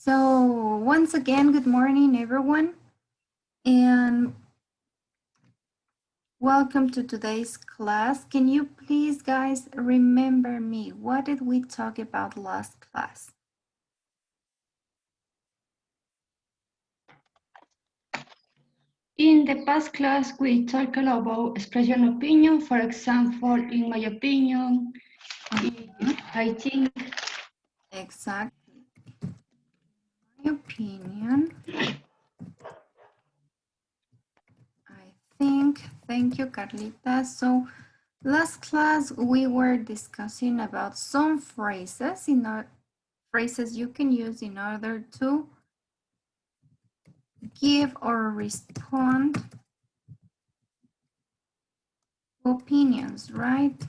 So once again, good morning, everyone, and welcome to today's class. Can you please, guys, remember me? What did we talk about last class? In the past class, we talked about expression opinion. For example, in my opinion, I think. Exactly. My opinion. I think. Thank you, Carlita. So last class, we were discussing about some phrases phrases you can use in order to give or respond opinions, right?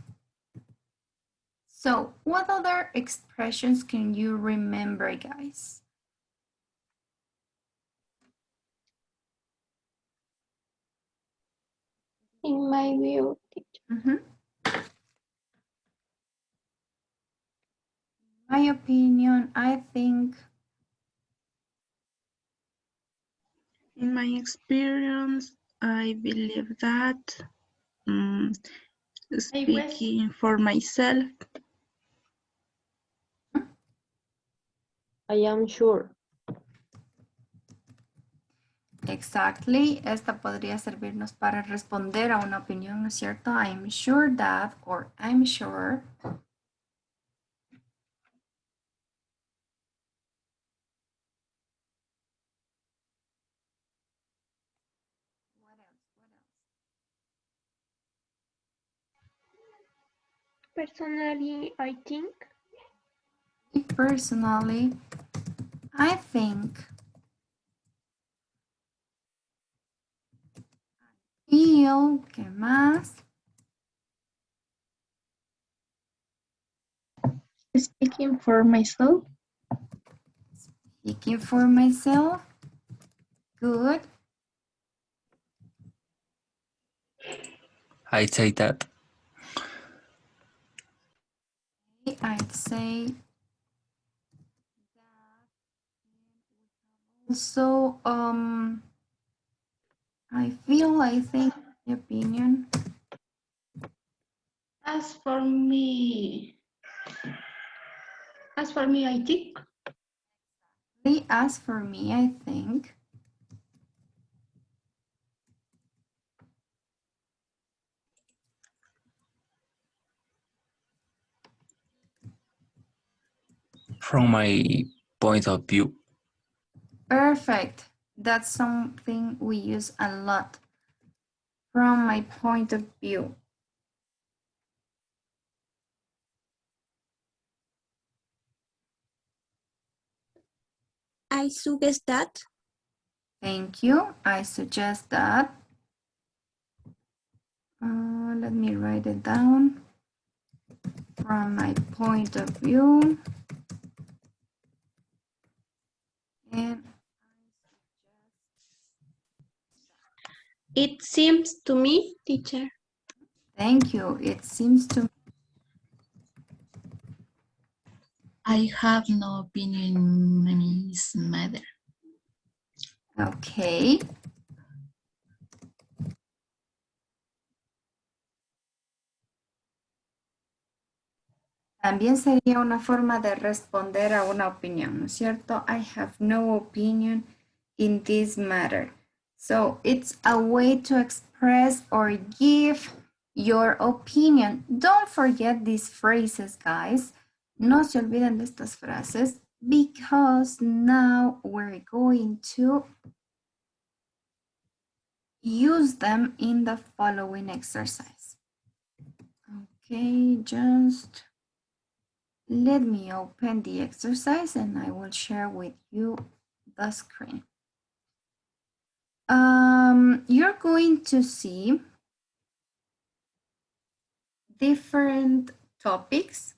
So what other expressions can you remember, guys? In my view, My opinion, I think. In my experience, I believe that speaking for myself. I am sure. Exactly. Esta podría servirnos para responder a una opinión, ¿no es cierto? I'm sure that, or I'm sure. What else? Personally, I think. Personally, I think. Feel, ¿qué más? Speaking for myself. Speaking for myself. Good. I'd say that. I'd say that. Also, I think, my opinion. As for me, I think. As for me, I think. From my point of view. Perfect. That's something we use a lot. From my point of view. I suggest that. Thank you. I suggest that. Let me write it down. From my point of view. And It seems to me, teacher. thank you. It seems to me. I have no opinion in this matter. Okay. También sería una forma de responder a una opinión, ¿no es cierto? I have no opinion in this matter. So it's a way to express or give your opinion. Don't forget these phrases, guys. No se olviden de estas frases because now we're going to use them in the following exercise. Okay, just let me open the exercise and I will share with you the screen. You're going to see different topics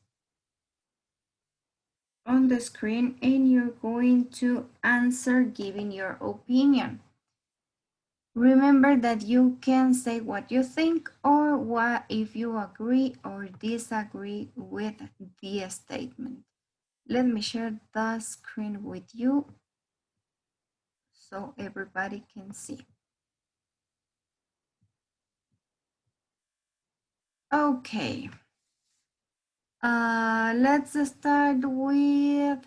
on the screen and you're going to answer giving your opinion. Remember that you can say what you think or what if you agree or disagree with the statement. Let me share the screen with you so everybody can see. Okay. Let's start with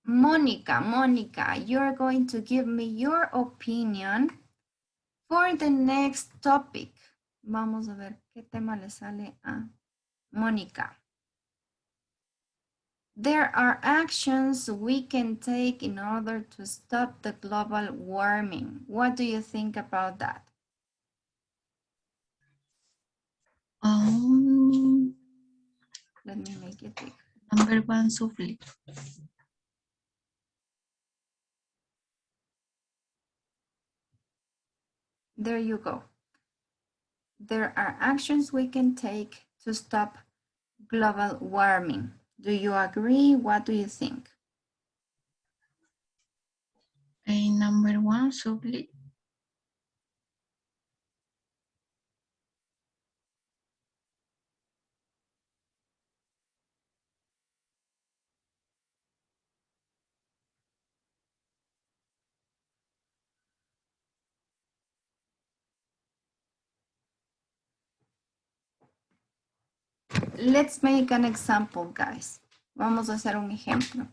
Monica. Monica, you're going to give me your opinion for the next topic. Vamos a ver qué tema le sale a Mónica. There are actions we can take in order to stop the global warming. What do you think about that? Let me make it big. Number one, souffle. There you go. There are actions we can take to stop global warming. Do you agree? What do you think? Number one, souffle. Let's make an example, guys. Vamos a hacer un ejemplo.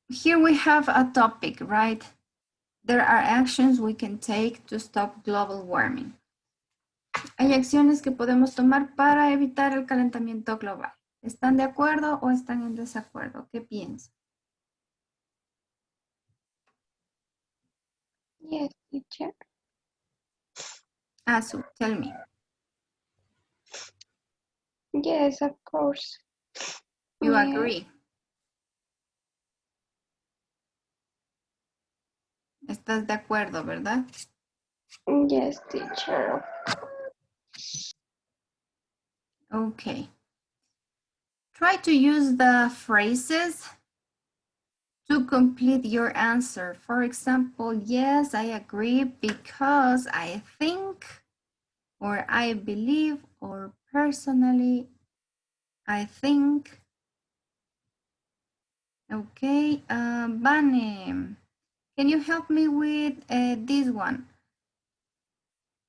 Here we have a topic, right? There are actions we can take to stop global warming. Hay acciones que podemos tomar para evitar el calentamiento global. ¿Están de acuerdo o están en desacuerdo? ¿Qué piensan? Yes, teacher. Azu, tell me. Yes, of course. You Yeah. agree. Estás de acuerdo, ¿verdad? Yes, teacher. Okay. Try to use the phrases to complete your answer. For example, yes, I agree because I think, or I believe, or personally, I think. Okay, Vane, can you help me with this one?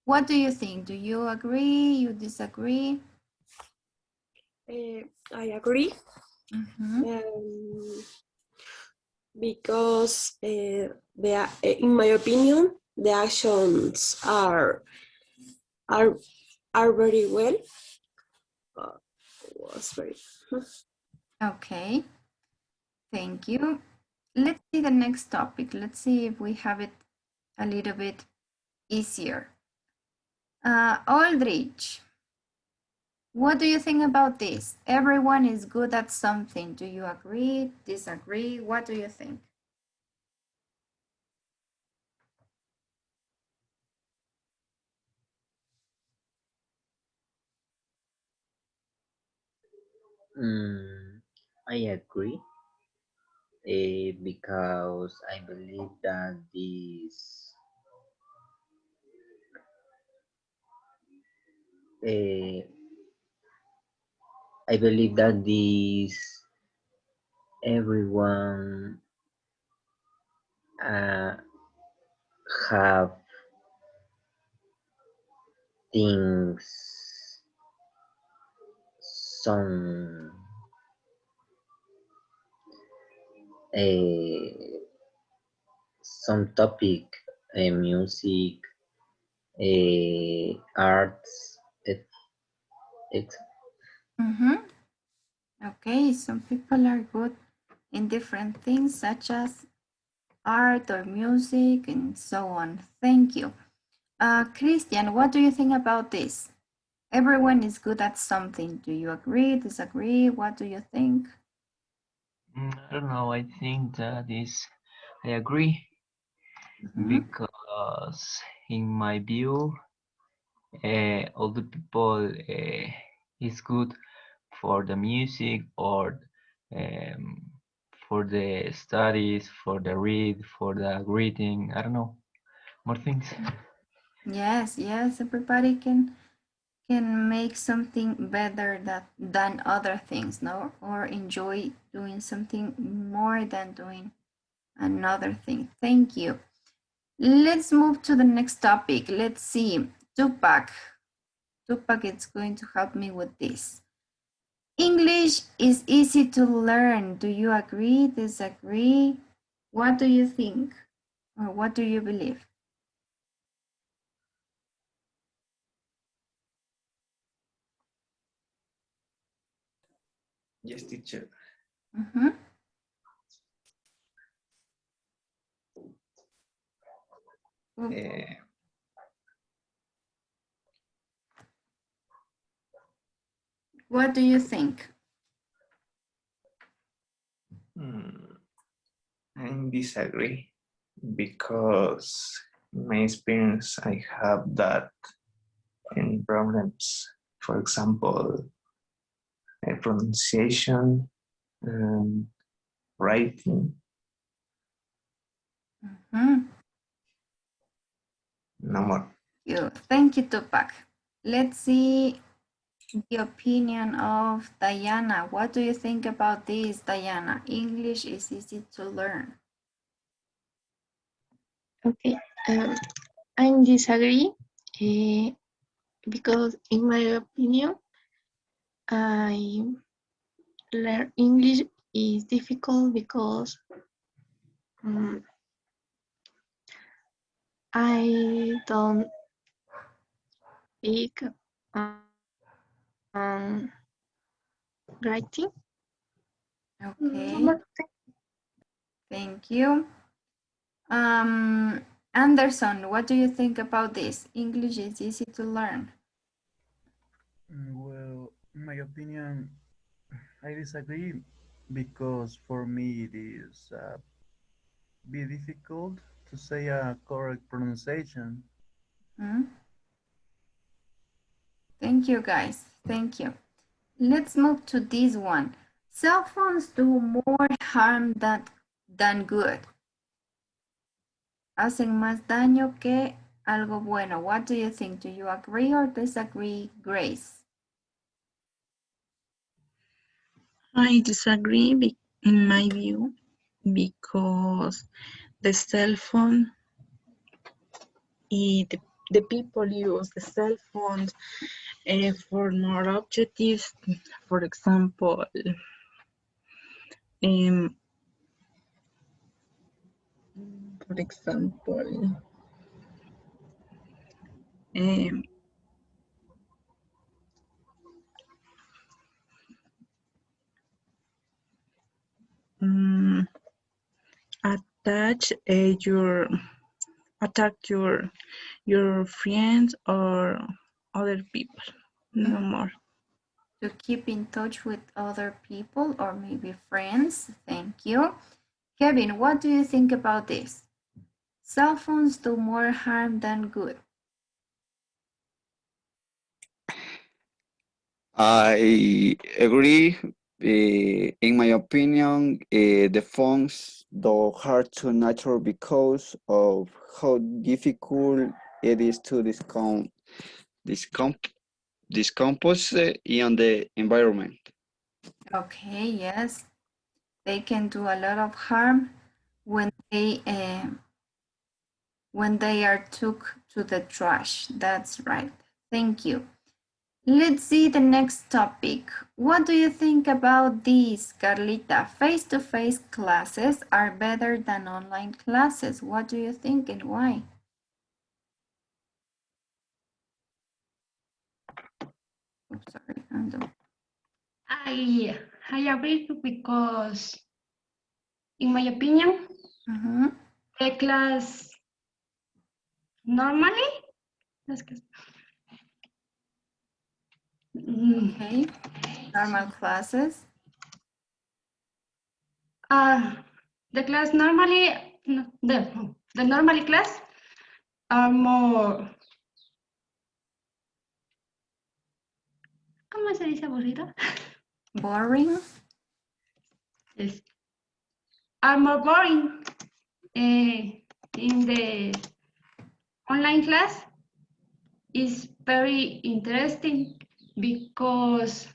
What do you think? Do you agree? You disagree? I agree. Because in my opinion, the actions are very well. Was very. Okay, thank you. Let's see the next topic. Let's see if we have it a little bit easier. Aldrich, what do you think about this? Everyone is good at something. Do you agree, disagree? What do you think? I agree because I believe that this everyone have things some topic, music, arts, Okay, some people are good in different things such as art or music and so on. Thank you. Christian, what do you think about this? Everyone is good at something. Do you agree, disagree? What do you think? I don't know. I think that I agree because in my view, all the people is good for the music or for the studies, for the read, for the reading. I don't know, more things. Yes, everybody can can make something better than other things, no? Or enjoy doing something more than doing another thing. Thank you. Let's move to the next topic. Let's see. Tupac is going to help me with this. English is easy to learn. Do you agree, disagree? What do you think? Or what do you believe? Yes, teacher. Mhm. What do you think? I disagree because in my experience, I have that in problems. For example, pronunciation and writing. Mhm. No more. Thank you, Tupac. Let's see the opinion of Diana. What do you think about this, Diana? English is easy to learn. Okay, I disagree because in my opinion, I learn English is difficult because I don't speak writing. Okay, thank you. Anderson, what do you think about this? English is easy to learn. Well, in my opinion, I disagree because for me it is be difficult to say a correct pronunciation. Hmm? Thank you, guys. Thank you. Let's move to this one. Cell phones do more harm than good. Hacen más daño que algo bueno. What do you think? Do you agree or disagree, Grace? I disagree in my view because the cell phone, the people use the cell phones for more objectives. For example, um, for example, um, attach attack your friends or other people. No more. To keep in touch with other people or maybe friends. Thank you. Kevin, what do you think about this? Cell phones do more harm than good. I agree. In my opinion, the phones do hard to nature because of how difficult it is to decompose in the environment. Okay, yes, they can do a lot of harm when they are took to the trash. That's right. Thank you. Let's see the next topic. What do you think about this, Carlita? Face-to-face classes are better than online classes. What do you think and why? Oh, sorry, Ando. I agree because, in my opinion, the class normally, okay, normal classes. The class normally, the normally class are more, ¿cómo se dice aburrido? Boring. Yes. Are more boring in the online class. is very interesting because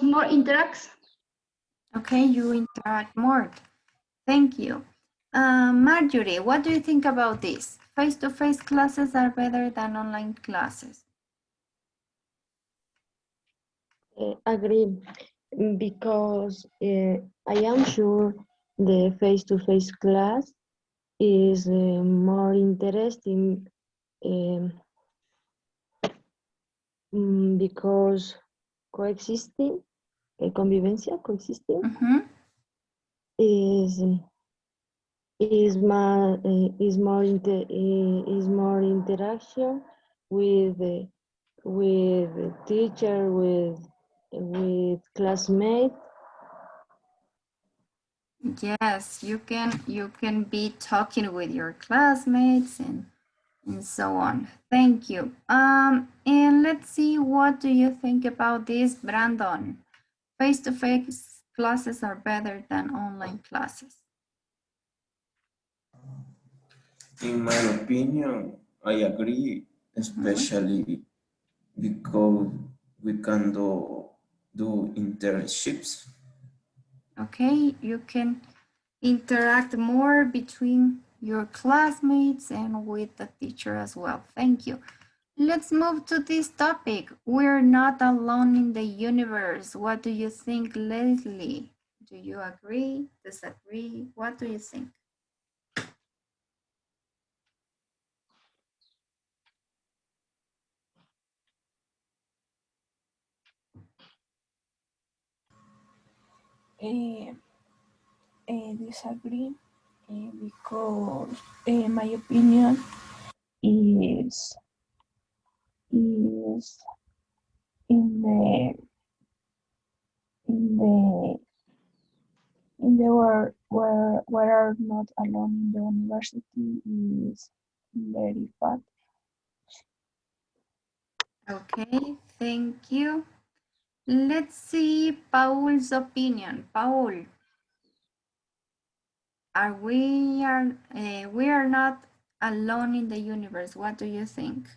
more interacts. Okay, you interact more. Thank you. Marjorie, what do you think about this? Face-to-face classes are better than online classes. Agree, because I am sure the face-to-face class is more interesting because coexisting, convivencia, coexisting, is more interaction with teacher, with classmates. Yes, you can be talking with your classmates and so on. Thank you. And let's see, what do you think about this, Brandon? Face-to-face classes are better than online classes. In my opinion, I agree, especially because we can do internships. Okay, you can interact more between your classmates and with the teacher as well. Thank you. Let's move to this topic. We're not alone in the universe. What do you think, Leslie? Do you agree, disagree? What do you think? Disagree because my opinion is in the world where are not alone in the university is very bad. Okay, thank you. Let's see Paul's opinion. Paul, we are not alone in the universe. What do you think?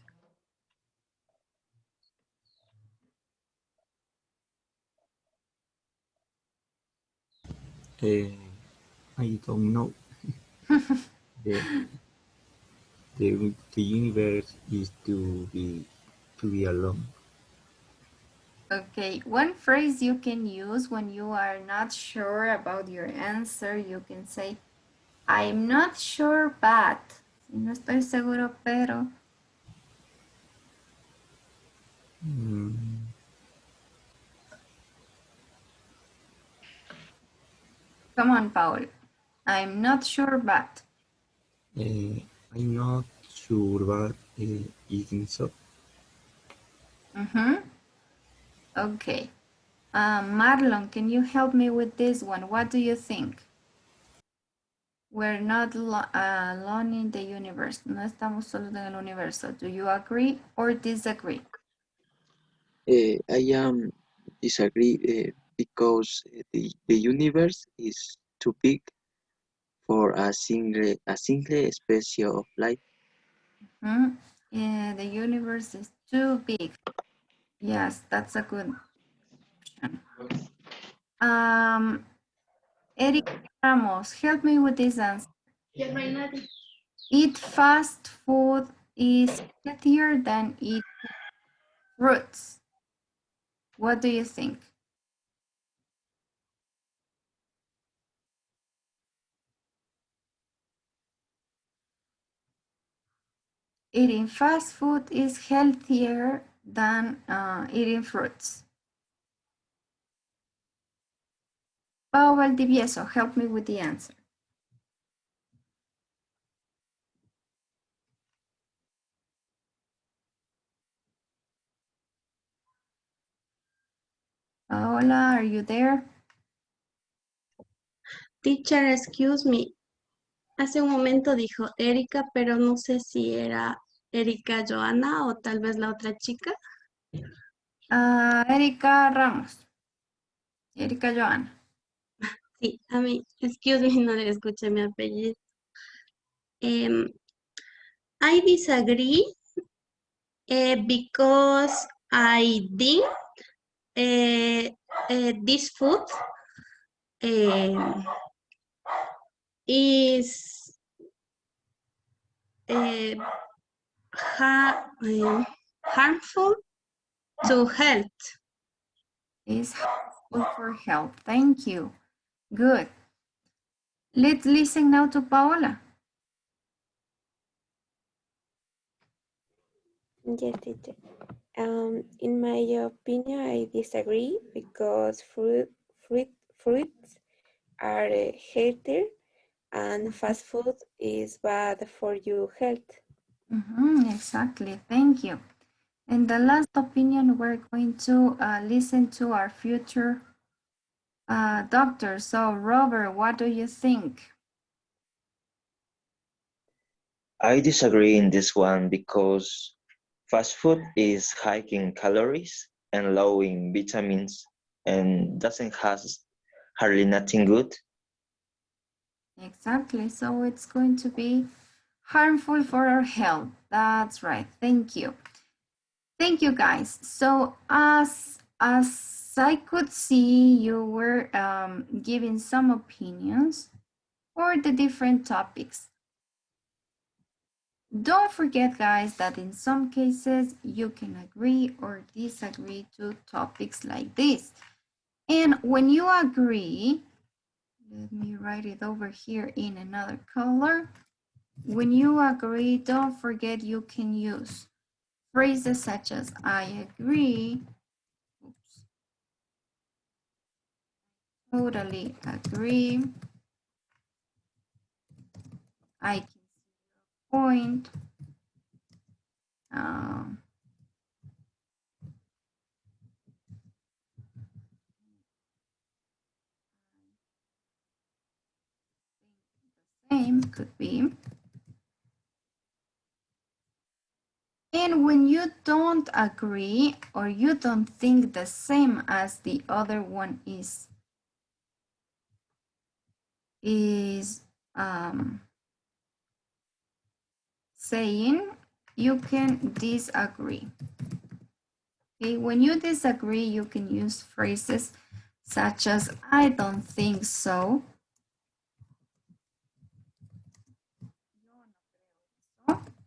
I don't know. the universe is to be alone. Okay, one phrase you can use when you are not sure about your answer, you can say, I'm not sure, but. No estoy seguro, pero. Come on, Paul. I'm not sure, but. I'm not sure, but isn't so. Okay. Marlon, can you help me with this one? What do you think? We're not alone in the universe. No estamos solos en el universo. Do you agree or disagree? I am disagree because the universe is too big for a single species of life. Yeah, the universe is too big. Yes, that's a good option. Eric Ramos, help me with this answer. Eat fast food is healthier than eat fruits. What do you think? Eating fast food is healthier than eating fruits. Pau Valdivieso, help me with the answer. Paola, are you there? Teacher, excuse me. Hace un momento dijo Erika, pero no sé si era Erika Joana o tal vez la otra chica. Erika Ramos. Erika Joana. Sí, a mí, excuse me, no le escuché mi apellido. I disagree because I think this food is harmful to health. Is harmful for health. Thank you. Good. Let's listen now to Paola. Yes, teacher. In my opinion, I disagree because fruits are healthier and fast food is bad for your health. Exactly. Thank you. And the last opinion, we're going to listen to our future doctor. So, Robert, what do you think? I disagree in this one because fast food is high in calories and low in vitamins and doesn't has hardly nothing good. Exactly. So it's going to be harmful for our health. That's right. Thank you. Thank you, guys. So as I could see, you were giving some opinions for the different topics. Don't forget, guys, that in some cases you can agree or disagree to topics like this. And when you agree, let me write it over here in another color. When you agree, don't forget you can use phrases such as I agree, totally agree, I can see your point, same could be. And when you don't agree or you don't think the same as the other one is saying, you can disagree. Okay, when you disagree, you can use phrases such as I don't think so.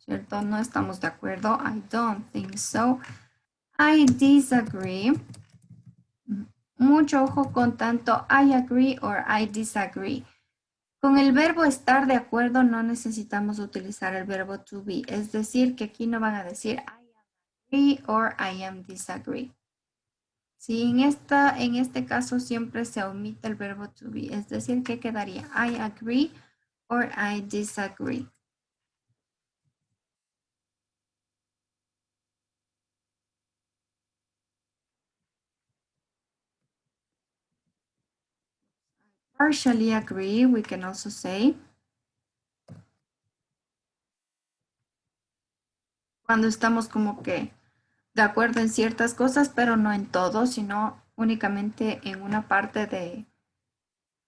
¿Cierto? No estamos de acuerdo. I don't think so. I disagree. Mucho ojo con tanto I agree or I disagree. Con el verbo estar de acuerdo no necesitamos utilizar el verbo to be. Es decir, que aquí no van a decir I agree or I am disagree. Sí, en este caso siempre se omite el verbo to be. Es decir, que quedaría I agree or I disagree. Partially agree, we can also say. Cuando estamos como que de acuerdo en ciertas cosas, pero no en todo, sino únicamente en una parte de,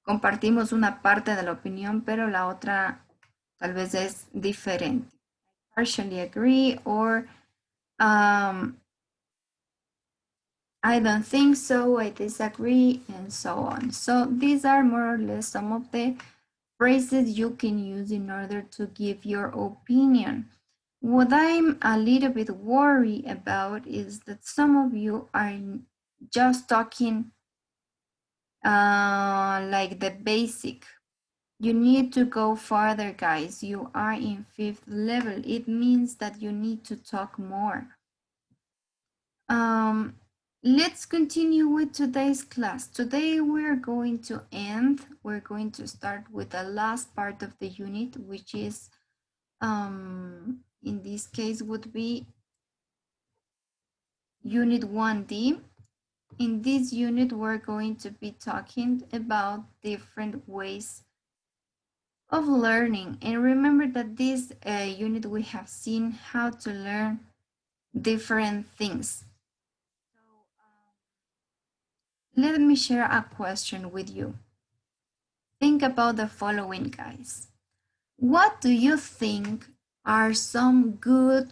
compartimos una parte de la opinión, pero la otra tal vez es diferente. Partially agree or I don't think so, I disagree, and so on. So these are more or less some of the phrases you can use in order to give your opinion. What I'm a little bit worried about is that some of you are just talking like the basic. You need to go further, guys. You are in 5th level. It means that you need to talk more. Let's continue with today's class. Today we're going to start with the last part of the unit, which is, in this case would be Unit 1D. In this unit, we're going to be talking about different ways of learning. And remember that this unit, we have seen how to learn different things. Let me share a question with you. Think about the following, guys. What do you think are some good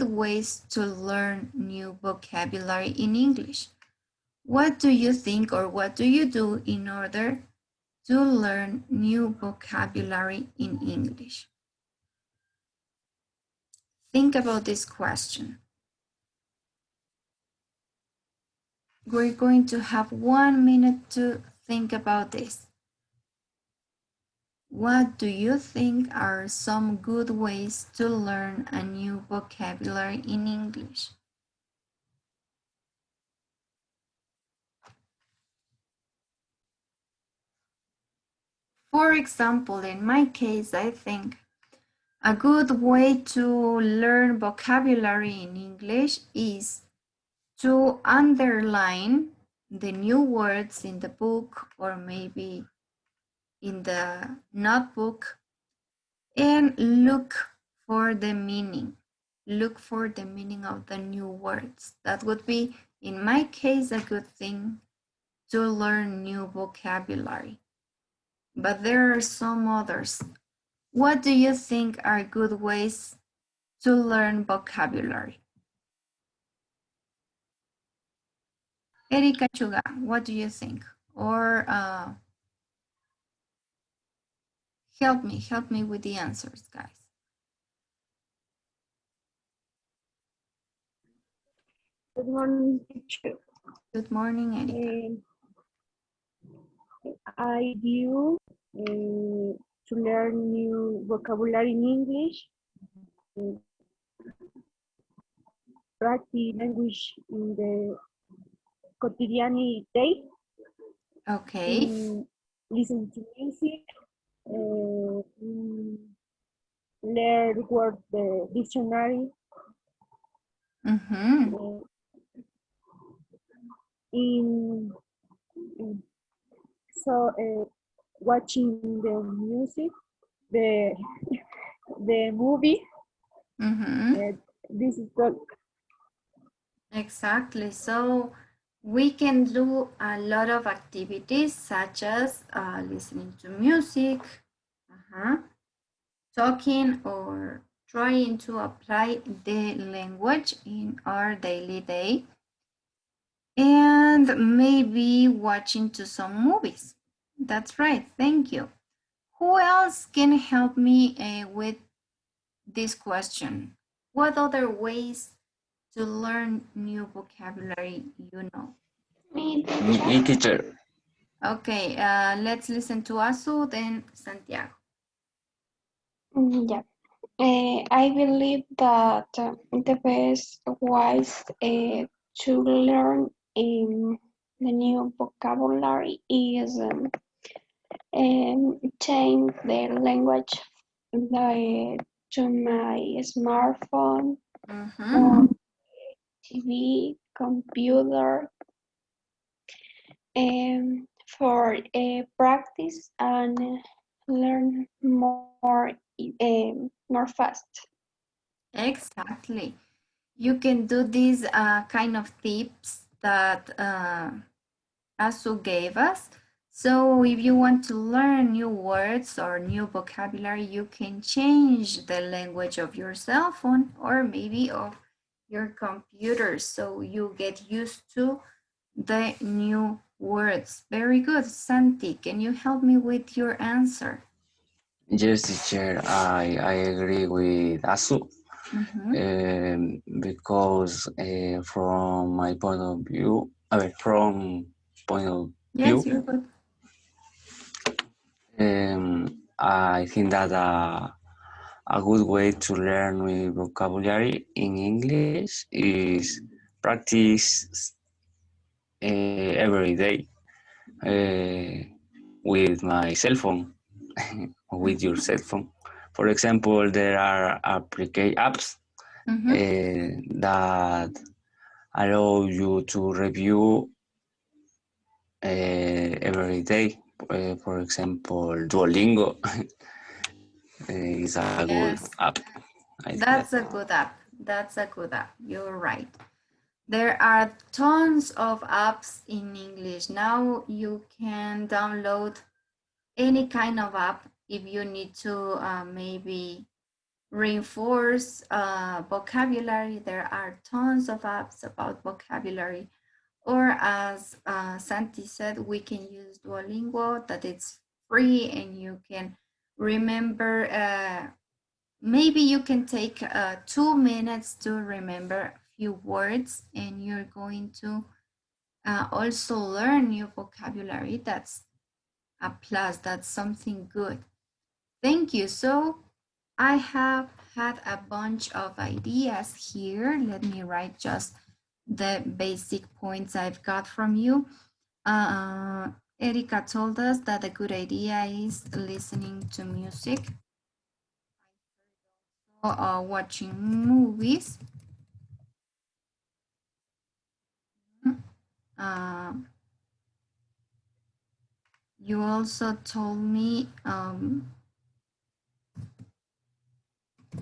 ways to learn new vocabulary in English? What do you think, or what do you do in order to learn new vocabulary in English? Think about this question. We're going to have 1 minute to think about this. What do you think are some good ways to learn a new vocabulary in English? For example, in my case, I think a good way to learn vocabulary in English is to underline the new words in the book or maybe in the notebook and look for the meaning. Look for the meaning of the new words. That would be, in my case, a good thing to learn new vocabulary. But there are some others. What do you think are good ways to learn vocabulary? Erika Chuga, what do you think? Or help me with the answers, guys. Good morning, teacher. Good morning, Erika. I do to learn new vocabulary in English, practice language in the quotidian day. Okay. Listen to music, learn word the dictionary. Watching the music, the movie. This is good. Exactly. So we can do a lot of activities such as listening to music, talking, or trying to apply the language in our daily day, and maybe watching to some movies. That's right. Thank you. Who else can help me with this question? What other ways to learn new vocabulary you know? Me, teacher. Okay, let's listen to Asu, then Santiago. Yeah. I believe that the best ways to learn the new vocabulary is change the language to my smartphone, TV, computer, for practice and learn more fast. Exactly. You can do these kind of tips that Asu gave us. So if you want to learn new words or new vocabulary, you can change the language of your cell phone or maybe of your computer so you get used to the new words. Very good. Santi, can you help me with your answer? Yes, teacher, I agree with Asu. Because from my point of view, Yes, you're good. I think that a good way to learn new vocabulary in English is practice every day with my cell phone, with your cell phone. For example, there are apps that allow you to review every day. For example, Duolingo is a good app. That's a good app. That's a good app. You're right. There are tons of apps in English. Now you can download any kind of app if you need to maybe reinforce vocabulary. There are tons of apps about vocabulary. Or as Santi said, we can use Duolingo, that it's free and you can remember, maybe you can take 2 minutes to remember a few words and you're going to also learn new vocabulary. That's a plus, that's something good. Thank you. So I have had a bunch of ideas here. Let me write just the basic points I've got from you. Erika told us that a good idea is listening to music, or watching movies. You also told me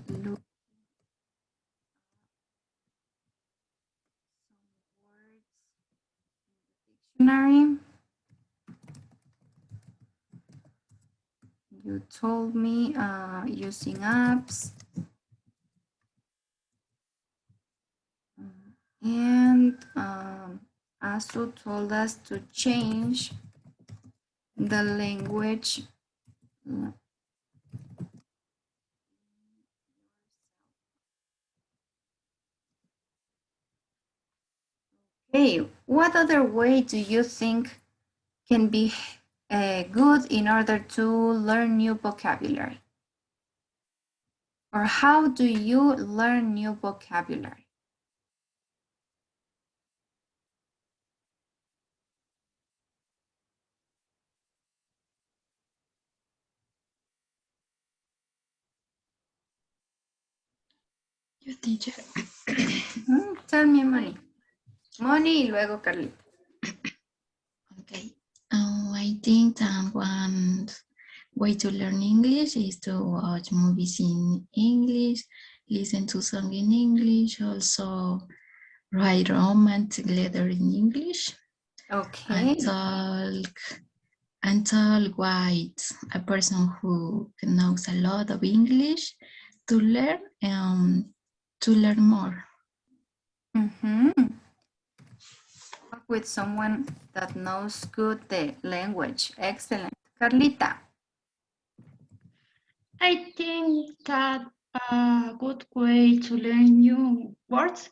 look dictionary. You told me using apps. And Asu told us to change the language. Okay, what other way do you think can be good in order to learn new vocabulary? Or how do you learn new vocabulary? You teacher. Tell me, Moni. Moni y luego Carlita. Okay. I think that one way to learn English is to watch movies in English, listen to songs in English, also write romantic letter in English. Okay. And talk with a person who knows a lot of English to learn more. Talk with someone that knows good the language. Excellent. Carlita. I think that a good way to learn new words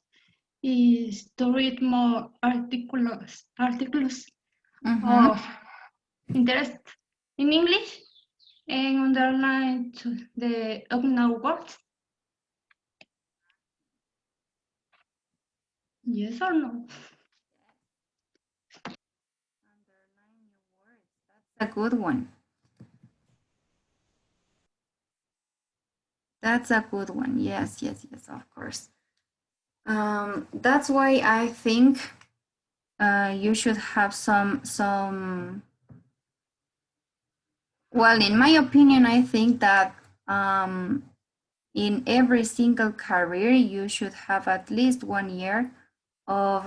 is to read more articles of interest in English and underline the unknown words. Yes or no? A good one. That's a good one. Yes, of course. That's why I think you should have some. Well, in my opinion, I think that in every single career, you should have at least 1 year of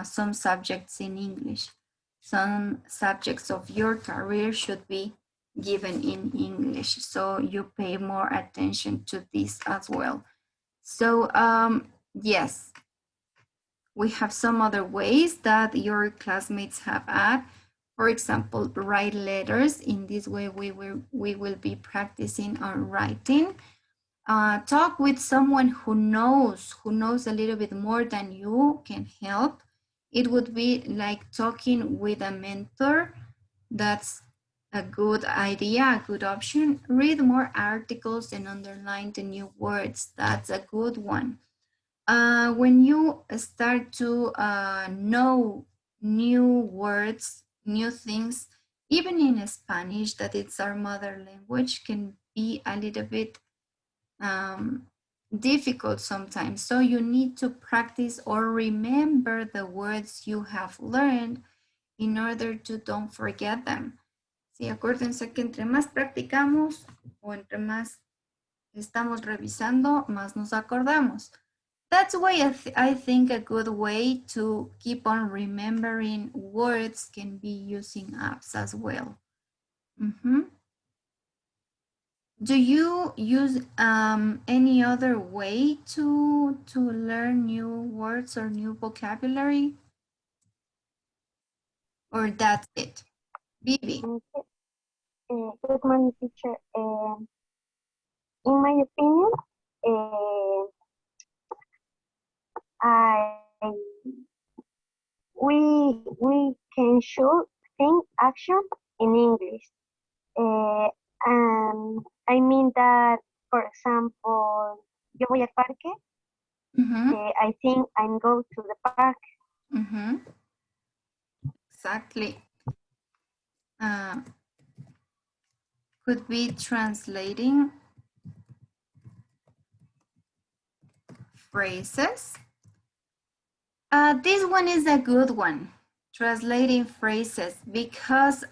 some subjects in English. Some subjects of your career should be given in English, so you pay more attention to this as well. So yes, we have some other ways that your classmates have had. For example, write letters. In this way, we will be practicing on writing. Talk with someone who knows a little bit more than you can help. It would be like talking with a mentor. That's a good idea, a good option. Read more articles and underline the new words. That's a good one. When you start to know new words, new things, even in Spanish, that it's our mother language, can be a little bit difficult sometimes. So you need to practice or remember the words you have learned in order to don't forget them. Sí, acuérdense que entre más practicamos o entre más estamos revisando, más nos acordamos. That's why I think a good way to keep on remembering words can be using apps as well. Do you use any other way to learn new words or new vocabulary? Or that's it? Vivi. Good morning, teacher. In my opinion, I we can show think action in English. And I mean that, for example, yo voy al parque. I think I'm go to the park. Exactly. Could be translating phrases. This one is a good one, translating phrases, because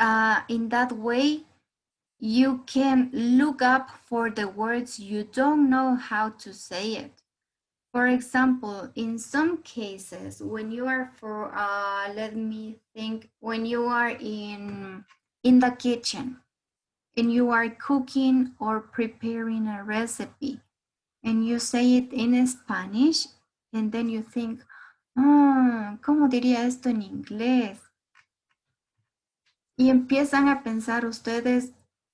in that way you can look up for the words you don't know how to say it. For example, in some cases, when you are let me think, when you are in the kitchen and you are cooking or preparing a recipe and you say it in Spanish and then you think, ¿cómo diría esto en inglés? Y empiezan a pensar ustedes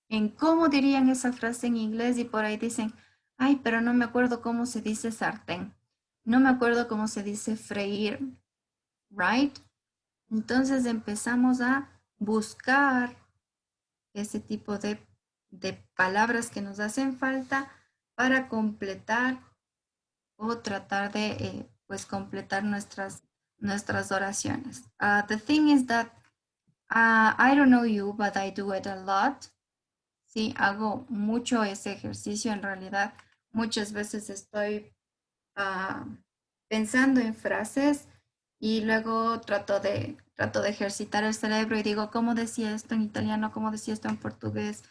en cómo dirían esa frase en inglés y por ahí dicen, ay, pero no me acuerdo cómo se dice sartén. No me acuerdo cómo se dice freír, right? Entonces empezamos a buscar ese tipo de palabras que nos hacen falta para completar o tratar de pues completar nuestras oraciones. The thing is that I don't know you, but I do it a lot. Sí, hago mucho ese ejercicio en realidad. Muchas veces estoy pensando en frases y luego trato de ejercitar el cerebro y digo, ¿cómo decía esto en italiano? ¿Cómo decía esto en portugués?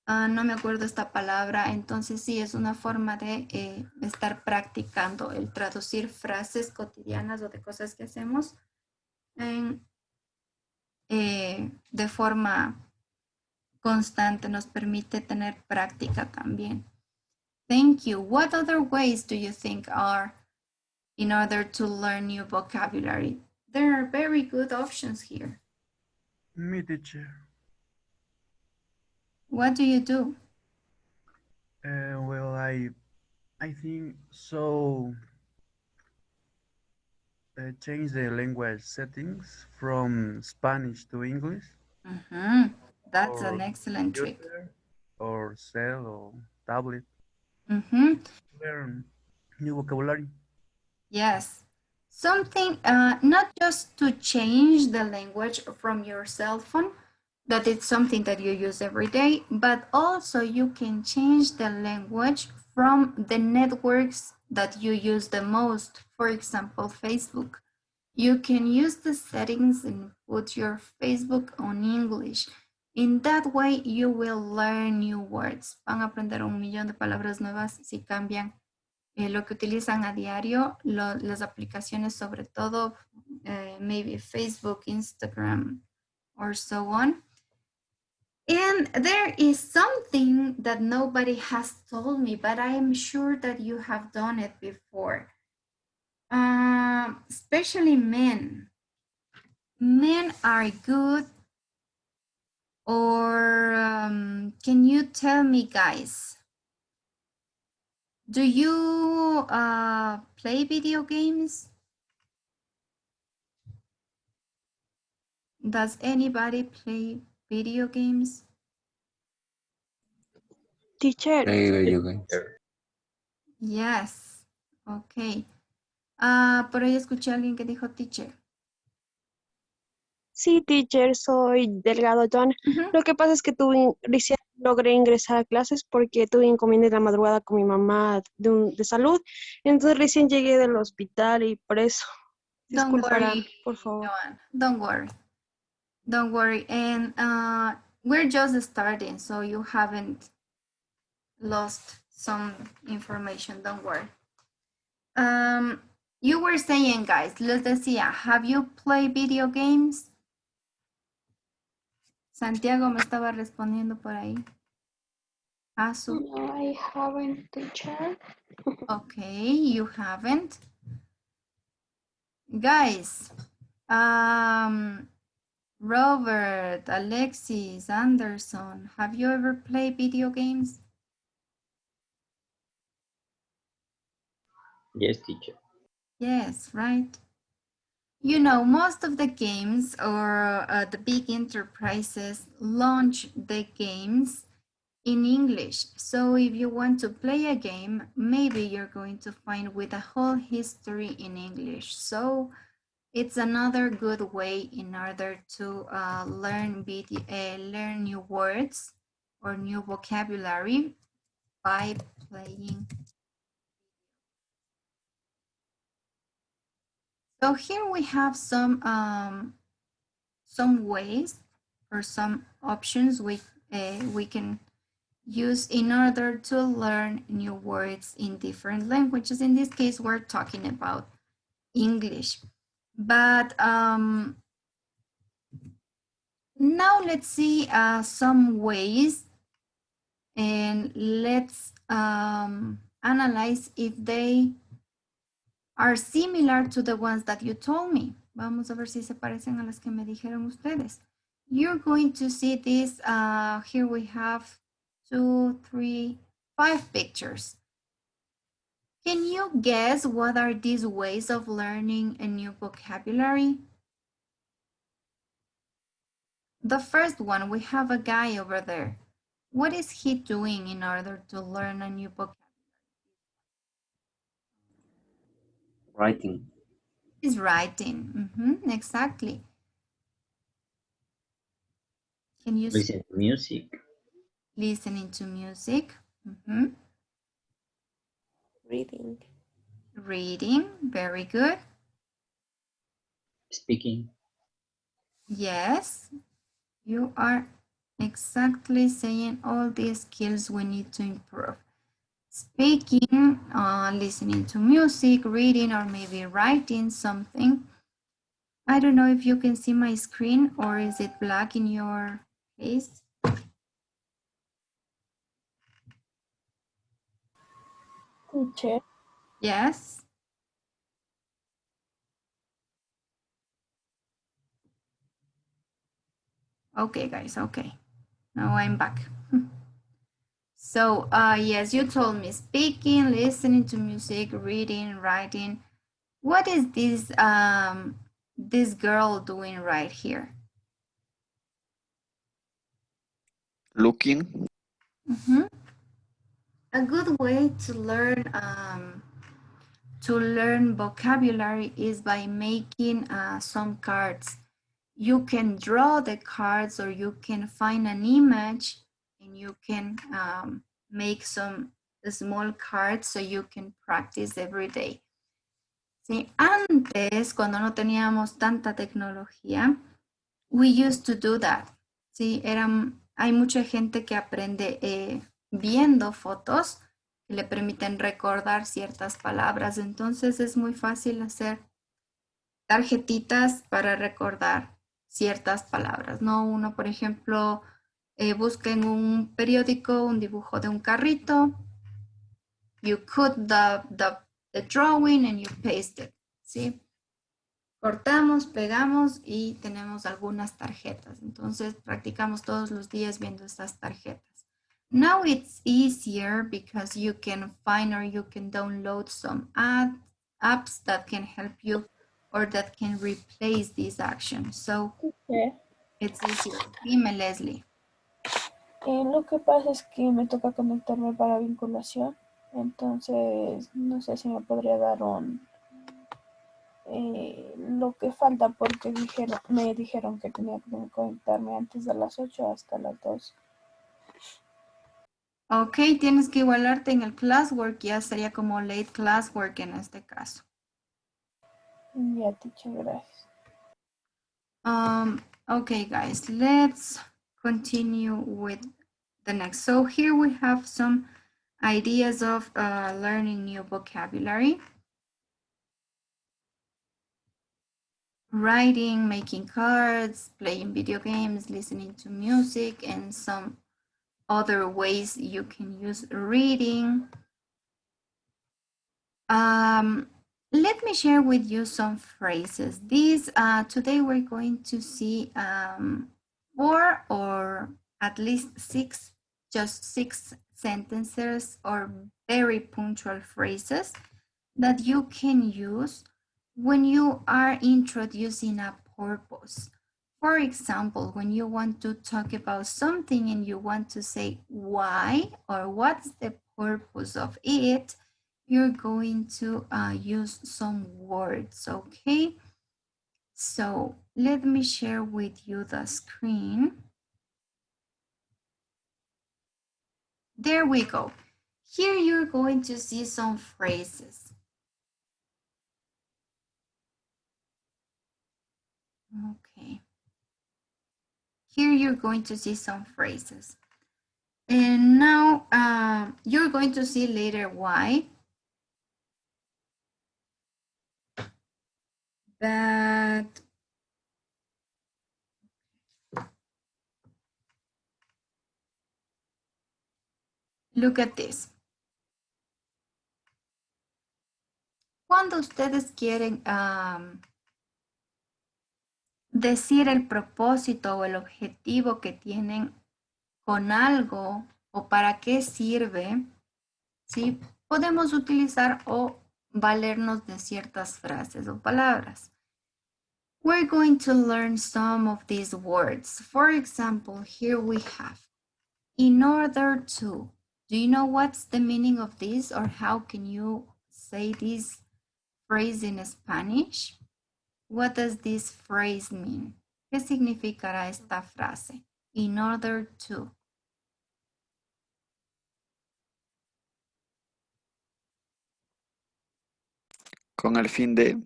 No me acuerdo esta palabra. Entonces sí, es una forma de estar practicando el traducir frases cotidianas o de cosas que hacemos de forma constante. Nos permite tener práctica también. Thank you. What other ways do you think are in order to learn new vocabulary? There are very good options here. Me, teacher. What do you do? Well, I think so. Change the language settings from Spanish to English. That's an excellent trick. Or cell or tablet. Learn new vocabulary. Yes. Something, not just to change the language from your cell phone, that it's something that you use every day, but also you can change the language from the networks that you use the most. For example, Facebook. You can use the settings and put your Facebook on English. In that way, you will learn new words. Van a aprender un millón de palabras nuevas si cambian lo que utilizan a diario, las aplicaciones sobre todo, maybe Facebook, Instagram, or so on. And there is something that nobody has told me, but I am sure that you have done it before. Especially men. Men are good, or can you tell me, guys, do you play video games? Does anybody play video games? Teacher. Play video games. Yes. Okay. Por ahí escuché a alguien que dijo teacher. Sí, teacher, soy Delgado John. Lo que pasa es que recién logré ingresar a clases porque tuve inconveniente en la madrugada con mi mamá de salud. Entonces recién llegué del hospital y por eso. Don't Disculparán, worry, por favor. Joan. Don't worry. Don't worry. And we're just starting, so you haven't lost some information. Don't worry. You were saying, guys, les decía, have you played video games? Santiago me estaba respondiendo por ahí. Asu. No, I haven't, teacher. Okay, you haven't. Guys, Robert, Alexis, Anderson, have you ever played video games? Yes, teacher. Yes, right. You know, most of the games or the big enterprises launch the games in English. So if you want to play a game, maybe you're going to find with a whole history in English. So it's another good way in order to learn new words or new vocabulary by playing. So here we have some ways or some options we can use in order to learn new words in different languages. In this case, we're talking about English. But now let's see some ways and let's analyze if they are similar to the ones that you told me. Vamos a ver si se parecen a las que me dijeron ustedes. You're going to see this, here we have 2, 3, 5 pictures. Can you guess what are these ways of learning a new vocabulary? The first one, we have a guy over there. What is he doing in order to learn a new vocabulary? Writing. He's writing. Exactly. Can you Listen to music. Listening to music? Reading. Reading, very good. Speaking. Yes, you are exactly saying all these skills we need to improve. Speaking, listening to music, reading, or maybe writing something. I don't know if you can see my screen or is it black in your case? Teacher. Yes. Okay, guys, okay. Now I'm back. So, yes, you told me speaking, listening to music, reading, writing. What is this girl doing right here? Looking. A good way to learn vocabulary is by making some cards. You can draw the cards or you can find an image and you can make some small cards so you can practice every day. Sí, antes, cuando no teníamos tanta tecnología, we used to do that. Sí, hay mucha gente que aprende viendo fotos que le permiten recordar ciertas palabras. Entonces es muy fácil hacer tarjetitas para recordar ciertas palabras, ¿no? Uno, por ejemplo, busca en un periódico un dibujo de un carrito. You cut the drawing and you paste it, ¿sí? Cortamos, pegamos y tenemos algunas tarjetas. Entonces practicamos todos los días viendo estas tarjetas. Now it's easier because you can find or you can download some apps that can help you or that can replace these actions. So it's easier. Dime, Leslie. Lo que pasa es que me toca conectarme para vinculación. Entonces, no sé si me podría dar lo que falta porque me dijeron que tenía que conectarme antes de las 8 hasta las 2. Ok, tienes que igualarte en el classwork, ya sería como late classwork en este caso. Ya, teacher, gracias. Okay, guys, let's continue with the next. So here we have some ideas of learning new vocabulary. writing, making cards, playing video games, listening to music, and some other ways you can use reading. Let me share with you some phrases. These today we're going to see 4 or at least 6, just 6 sentences or very punctual phrases that you can use when you are introducing a purpose. For example, when you want to talk about something and you want to say why or what's the purpose of it, you're going to use some words, okay? So let me share with you the screen. There we go. Here you're going to see some phrases. Okay. Here you're going to see some phrases. And now you're going to see later why. But look at this. Cuando ustedes quieren decir el propósito o el objetivo que tienen con algo o para qué sirve, ¿sí? Podemos utilizar o valernos de ciertas frases o palabras. We're going to learn some of these words. For example, here we have in order to. Do you know what's the meaning of this or how can you say this phrase in Spanish? What does this phrase mean? ¿Qué significará esta frase? In order to. Con el fin de.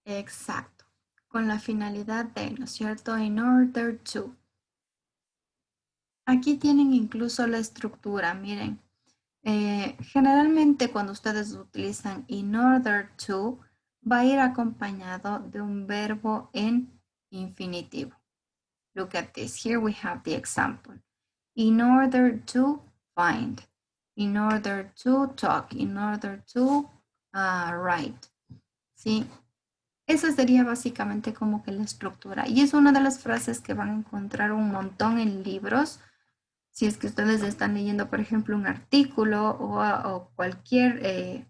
Exacto. Con la finalidad de, ¿no es cierto? In order to. Aquí tienen incluso la estructura, miren. Generalmente cuando ustedes utilizan in order to, va a ir acompañado de un verbo en infinitivo. Look at this. Here we have the example. In order to find. In order to talk. In order to write. ¿Sí? Esa sería básicamente como que la estructura. Y es una de las frases que van a encontrar un montón en libros. Si es que ustedes están leyendo, por ejemplo, un artículo o cualquier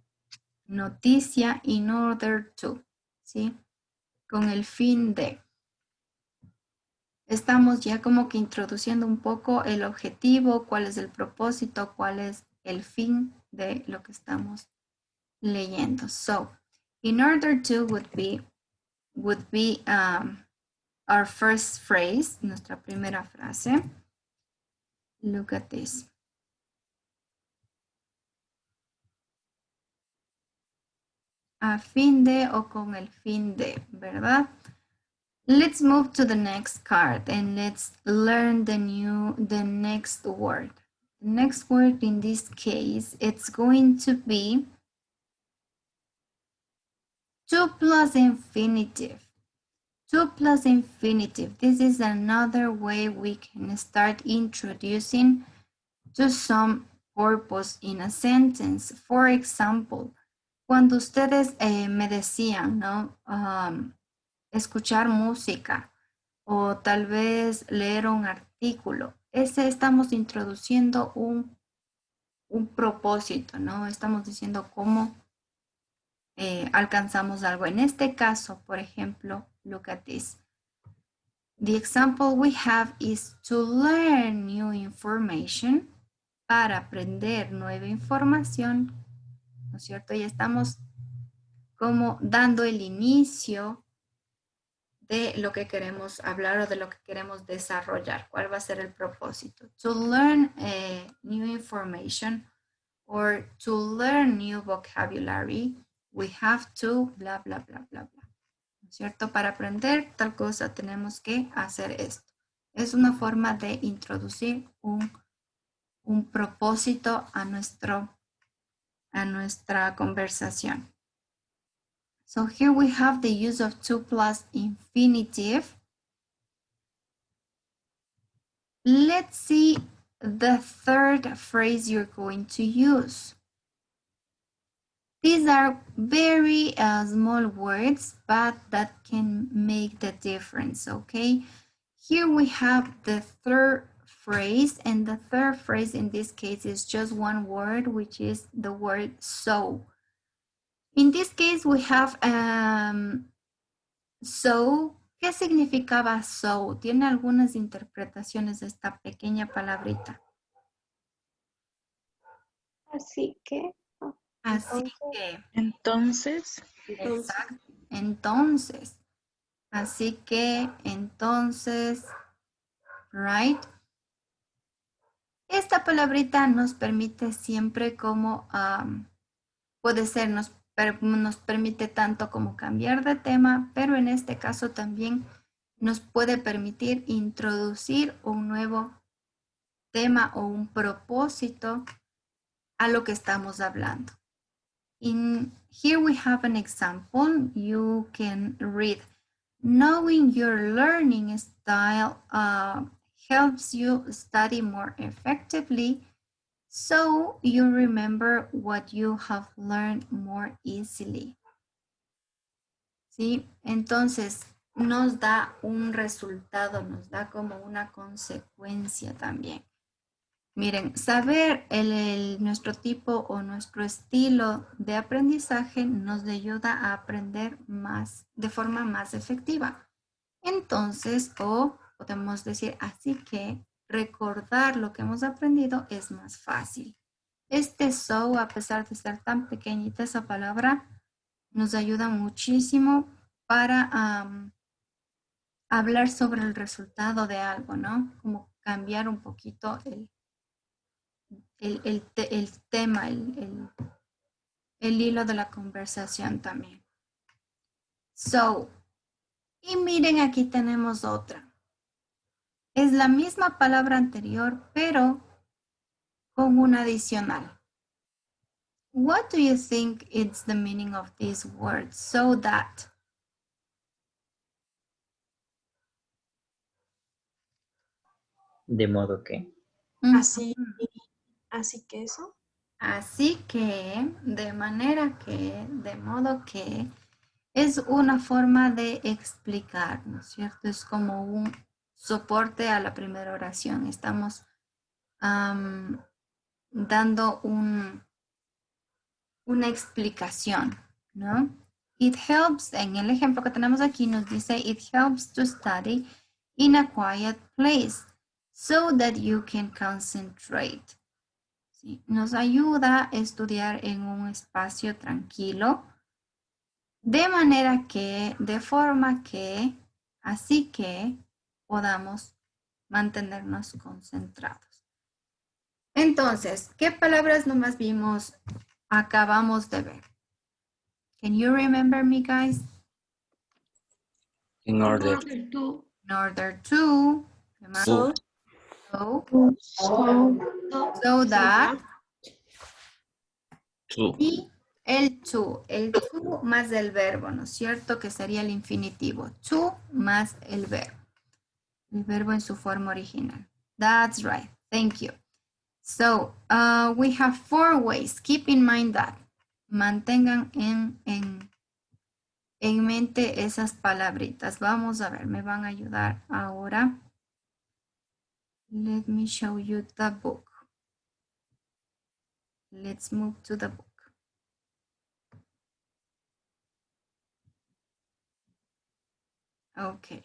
noticia, in order to, ¿sí? Con el fin de. Estamos ya como que introduciendo un poco el objetivo, cuál es el propósito, cuál es el fin de lo que estamos leyendo. So, in order to would be our first phrase, nuestra primera frase. Look at this. A fin de o con el fin de, ¿verdad? Let's move to the next card and let's learn the next word. The next word in this case, it's going to be to plus infinitive. To plus infinitive. This is another way we can start introducing to some purpose in a sentence. For example, cuando ustedes me decían, ¿no? Escuchar música o tal vez leer un artículo. Estamos introduciendo un propósito, ¿no? Estamos diciendo cómo alcanzamos algo. En este caso, por ejemplo, look at this. The example we have is to learn new information. Para aprender nueva información, ¿no es cierto? Ya estamos como dando el inicio de lo que queremos hablar o de lo que queremos desarrollar. ¿Cuál va a ser el propósito? To learn new information or to learn new vocabulary, we have to bla, bla, bla, bla, bla. ¿No es cierto? Para aprender tal cosa tenemos que hacer esto. Es una forma de introducir un propósito a nuestra conversación. So here we have the use of to plus infinitive. Let's see the third phrase you're going to use. These are very small words, but that can make the difference, okay? Here we have the third phrase, and the third phrase in this case is just one word, which is the word so. In this case, we have so. ¿Qué significaba so? Tiene algunas interpretaciones de esta pequeña palabrita. Así que. Así que. Entonces. Exacto. Entonces. Así que, entonces, right? Esta palabrita nos permite siempre como, puede ser, nos permite tanto como cambiar de tema, pero en este caso también nos puede permitir introducir un nuevo tema o un propósito a lo que estamos hablando. Here we have an example. You can read. Knowing your learning style helps you study more effectively, so you remember what you have learned more easily. ¿Sí? Entonces, nos da un resultado, nos da como una consecuencia también. Miren, saber nuestro tipo o nuestro estilo de aprendizaje nos ayuda a aprender más, de forma más efectiva. Entonces, o podemos decir, así que recordar lo que hemos aprendido es más fácil. Este so, a pesar de ser tan pequeñita esa palabra, nos ayuda muchísimo para hablar sobre el resultado de algo, ¿no? Como cambiar un poquito el tema, el hilo de la conversación también. So, y miren, aquí tenemos otra. Es la misma palabra anterior, pero con un adicional. What do you think is the meaning of this word? So that. De modo que. Así que eso. Así que, de manera que, de modo que, es una forma de explicar, ¿no es cierto? Es como un soporte a la primera oración. Estamos dando una explicación, ¿no? It helps, en el ejemplo que tenemos aquí nos dice, it helps to study in a quiet place so that you can concentrate. ¿Sí? Nos ayuda a estudiar en un espacio tranquilo, de manera que, de forma que, así que podamos mantenernos concentrados. Entonces, ¿qué palabras nomás vimos? Acabamos de ver. Can you remember me, guys? In order. In order to. So. So that. To. Y el to más el verbo, ¿no es cierto? Que sería el infinitivo. To más el verbo en su forma original. That's right. Thank you. So, we have 4 ways. Keep in mind that. Mantengan en mente esas palabritas. Vamos a ver, me van a ayudar ahora. Let me show you the book. Let's move to the book. Ok.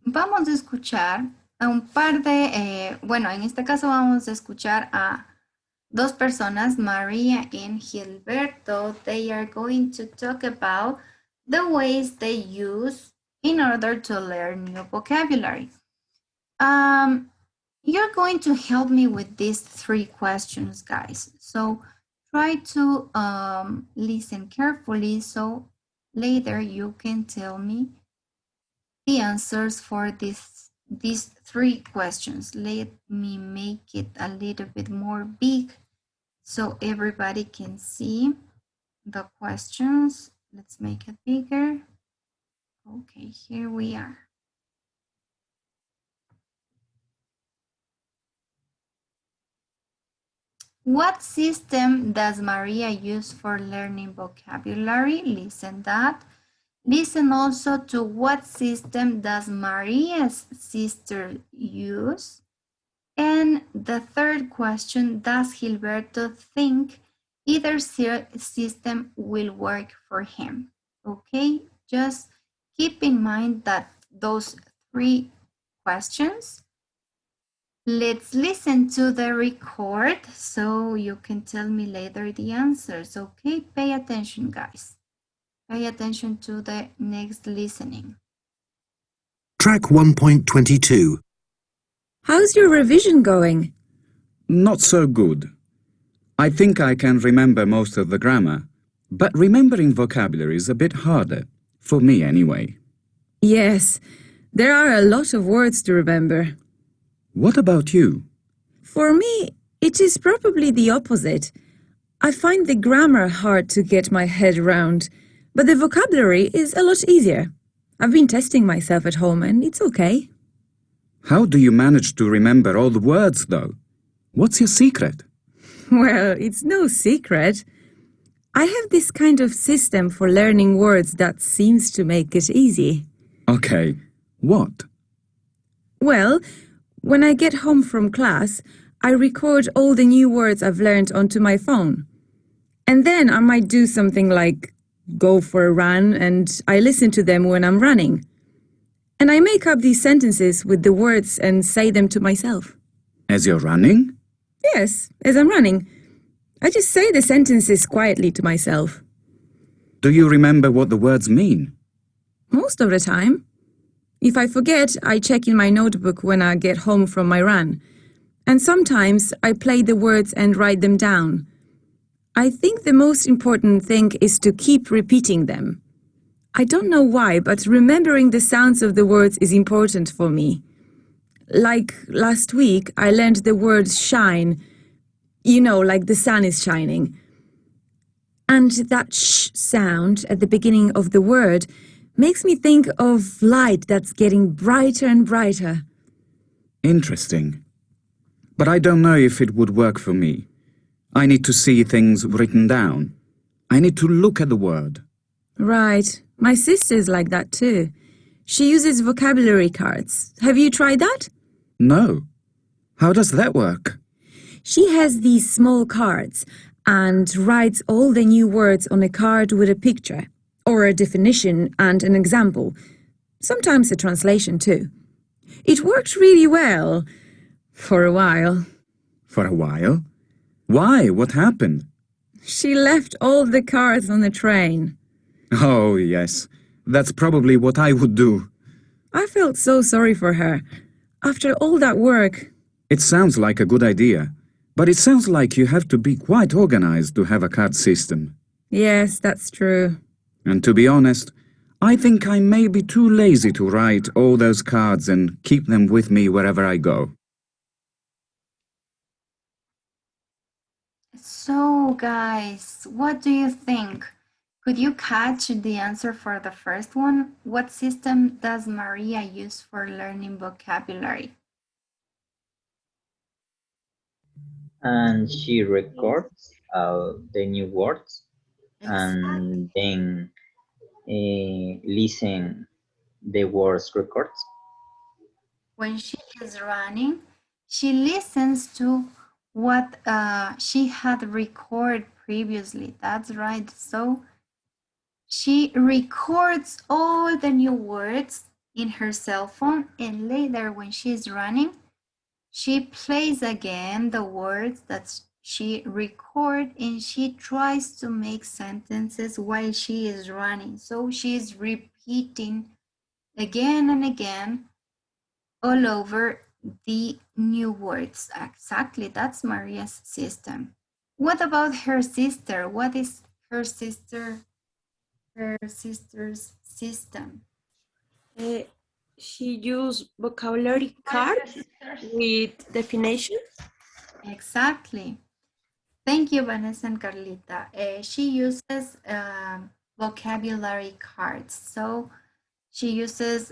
Vamos a escuchar a un par de, bueno, en este caso vamos a escuchar a 2 personas, Maria and Gilberto. They are going to talk about the ways they use in order to learn new vocabulary. You're going to help me with these 3 questions, guys. So try to listen carefully so later you can tell me the answers for these 3 questions. Let me make it a little bit more big so everybody can see the questions. Let's make it bigger. Okay, here we are. What system does Maria use for learning vocabulary? Listen that. Listen also to what system does Maria's sister use? And the third question, does Gilberto think either system will work for him? Okay, just keep in mind that those three questions. Let's listen to the record so you can tell me later the answers. Okay, pay attention, guys. Pay attention to the next listening. Track 1.22. How's your revision going? Not so good. I think I can remember most of the grammar, but remembering vocabulary is a bit harder, for me anyway. Yes, there are a lot of words to remember. What about you? For me, it is probably the opposite. I find the grammar hard to get my head around, but the vocabulary is a lot easier. I've been testing myself at home and it's okay. How do you manage to remember all the words, though? What's your secret? Well, it's no secret. I have this kind of system for learning words that seems to make it easy. Okay, what? Well, when I get home from class, I record all the new words I've learned onto my phone. And then I might do something like go for a run, and I listen to them when I'm running. And I make up these sentences with the words and say them to myself. As you're running? Yes, as I'm running. I just say the sentences quietly to myself. Do you remember what the words mean? Most of the time. If I forget, I check in my notebook when I get home from my run. And sometimes I play the words and write them down. I think the most important thing is to keep repeating them. I don't know why, but remembering the sounds of the words is important for me. Like last week, I learned the word shine. You know, like the sun is shining. And that sh sound at the beginning of the word makes me think of light that's getting brighter and brighter. Interesting. But I don't know if it would work for me. I need to see things written down. I need to look at the word. Right. My sister's like that too. She uses vocabulary cards. Have you tried that? No. How does that work? She has these small cards and writes all the new words on a card with a picture, or a definition and an example. Sometimes a translation too. It worked really well. For a while. For a while? Why? What happened? She left all the cards on the train. Oh, yes. That's probably what I would do. I felt so sorry for her. After all that work. It sounds like a good idea, but it sounds like you have to be quite organized to have a card system. Yes, that's true. And to be honest, I think I may be too lazy to write all those cards and keep them with me wherever I go. So, guys, what do you think? Could you catch the answer for the first one? What system does Maria use for learning vocabulary? And she records the new words and then listen the words records. When she is running, she listens to what she had recorded previously. That's right. So she records all the new words in her cell phone, and later when she is running, she plays again the words that she recorded, and she tries to make sentences while she is running. So she is repeating again and again all over the new words. Exactly, that's Maria's system. What about her sister? What is her sister's system? She used vocabulary cards with definitions. Exactly. Thank you, Vanessa and Carlita. She uses vocabulary cards. So she uses,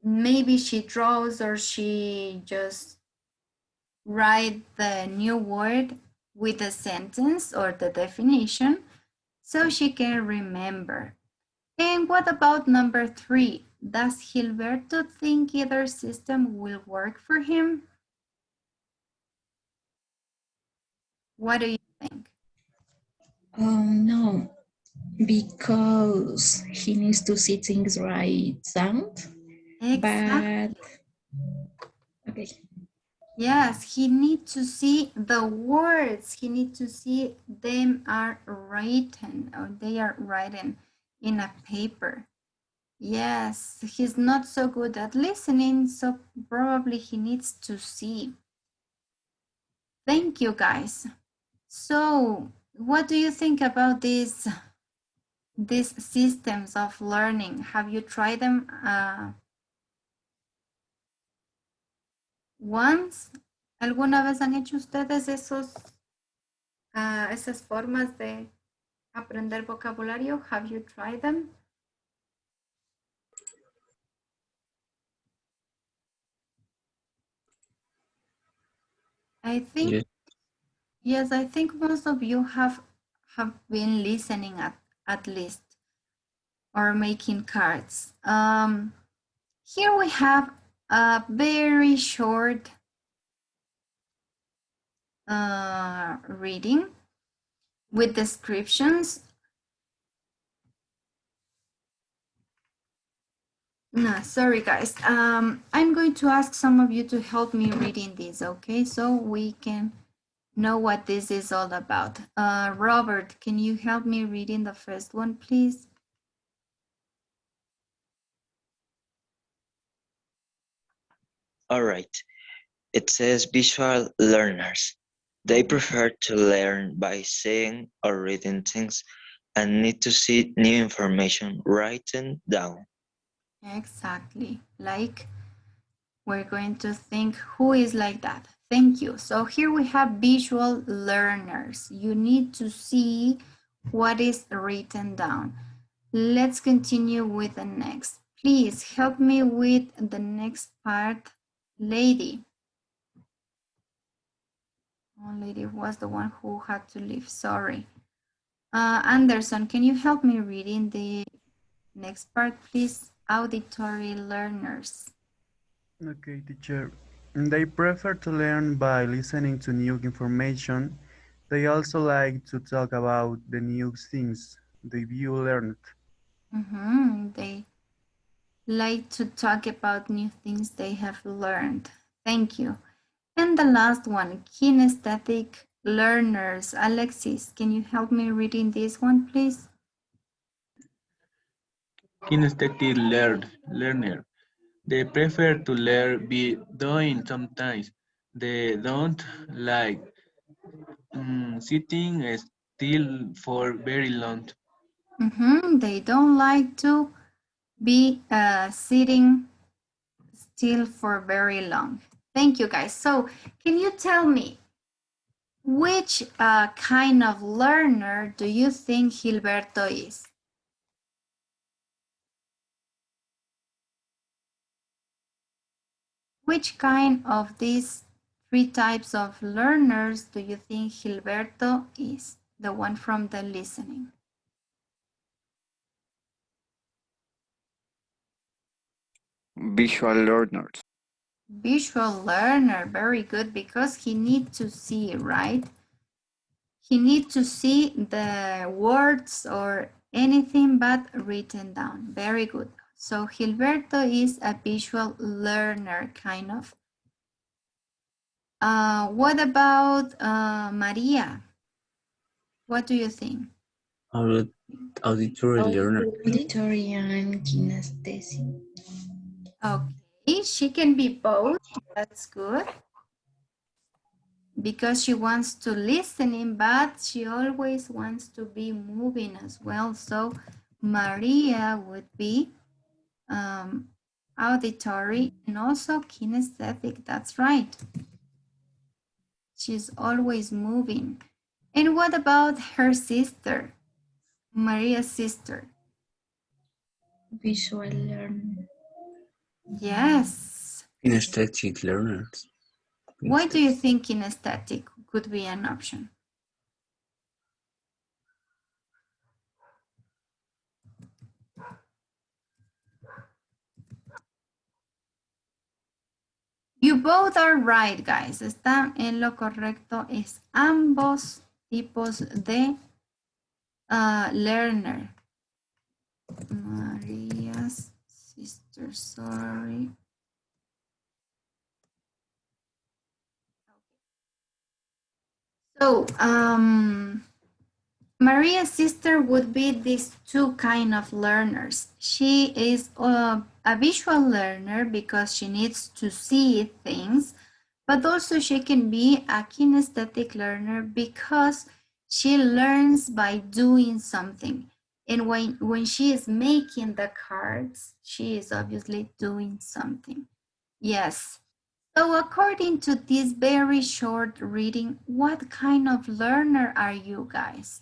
maybe she draws or she just write the new word with the sentence or the definition so she can remember. And what about number 3? Does Gilberto think either system will work for him? What do you think? No, because he needs to see things right down. Exactly. But okay. Yes, he needs to see the words. He needs to see them are written or they are written in a paper. Yes, he's not so good at listening, so probably he needs to see. Thank you, guys. So, what do you think about these systems of learning? Have you tried them once? ¿Alguna vez han hecho ustedes esas formas de aprender vocabulario? Have you tried them? I think, yes, I think most of you have been listening at least or making cards. Here we have a very short reading with descriptions. No, sorry guys. I'm going to ask some of you to help me reading this, okay? So we can know what this is all about. Robert, can you help me reading the first one, please? All right. It says visual learners. They prefer to learn by seeing or reading things and need to see new information written down. Exactly. Like we're going to think who is like that. Thank you. So here we have visual learners. You need to see what is written down. Let's continue with the next. Please help me with the next part, Lady. Oh, Lady was the one who had to leave, sorry. Anderson, can you help me reading the next part, please? Auditory learners. Okay, teacher. They prefer to learn by listening to new information. They also like to talk about the new things they've learned. They like to talk about new things they have learned. Thank you. And the last one, kinesthetic learners. Alexis, can you help me reading this one, please? Kinesthetic learner. They prefer to learn by doing sometimes. They don't like sitting still for very long. They don't like to be sitting still for very long. Thank you, guys. So can you tell me which kind of learner do you think Gilberto is? Which kind of these 3 types of learners do you think Gilberto is? The one from the listening. Visual learners. Visual learner, very good, because he needs to see, right? He needs to see the words or anything but written down. Very good. So Gilberto is a visual learner, kind of. What about Maria? What do you think? Auditory learner. Auditory and kinesthetic. Okay, she can be both. That's good. Because she wants to listen in, but she always wants to be moving as well. So Maria would be auditory and also kinesthetic. That's right. She's always moving. And what about her sister, Maria's sister? Visual learner. Yes. Kinesthetic learners. Why do you think kinesthetic could be an option? You both are right, guys. Están en lo correcto. Es ambos tipos de learner. Maria's sister, sorry. So, Maria's sister would be these two kind of learners. She is a visual learner because she needs to see things, but also she can be a kinesthetic learner because she learns by doing something. And when she is making the cards, she is obviously doing something. Yes. So according to this very short reading, what kind of learner are you guys?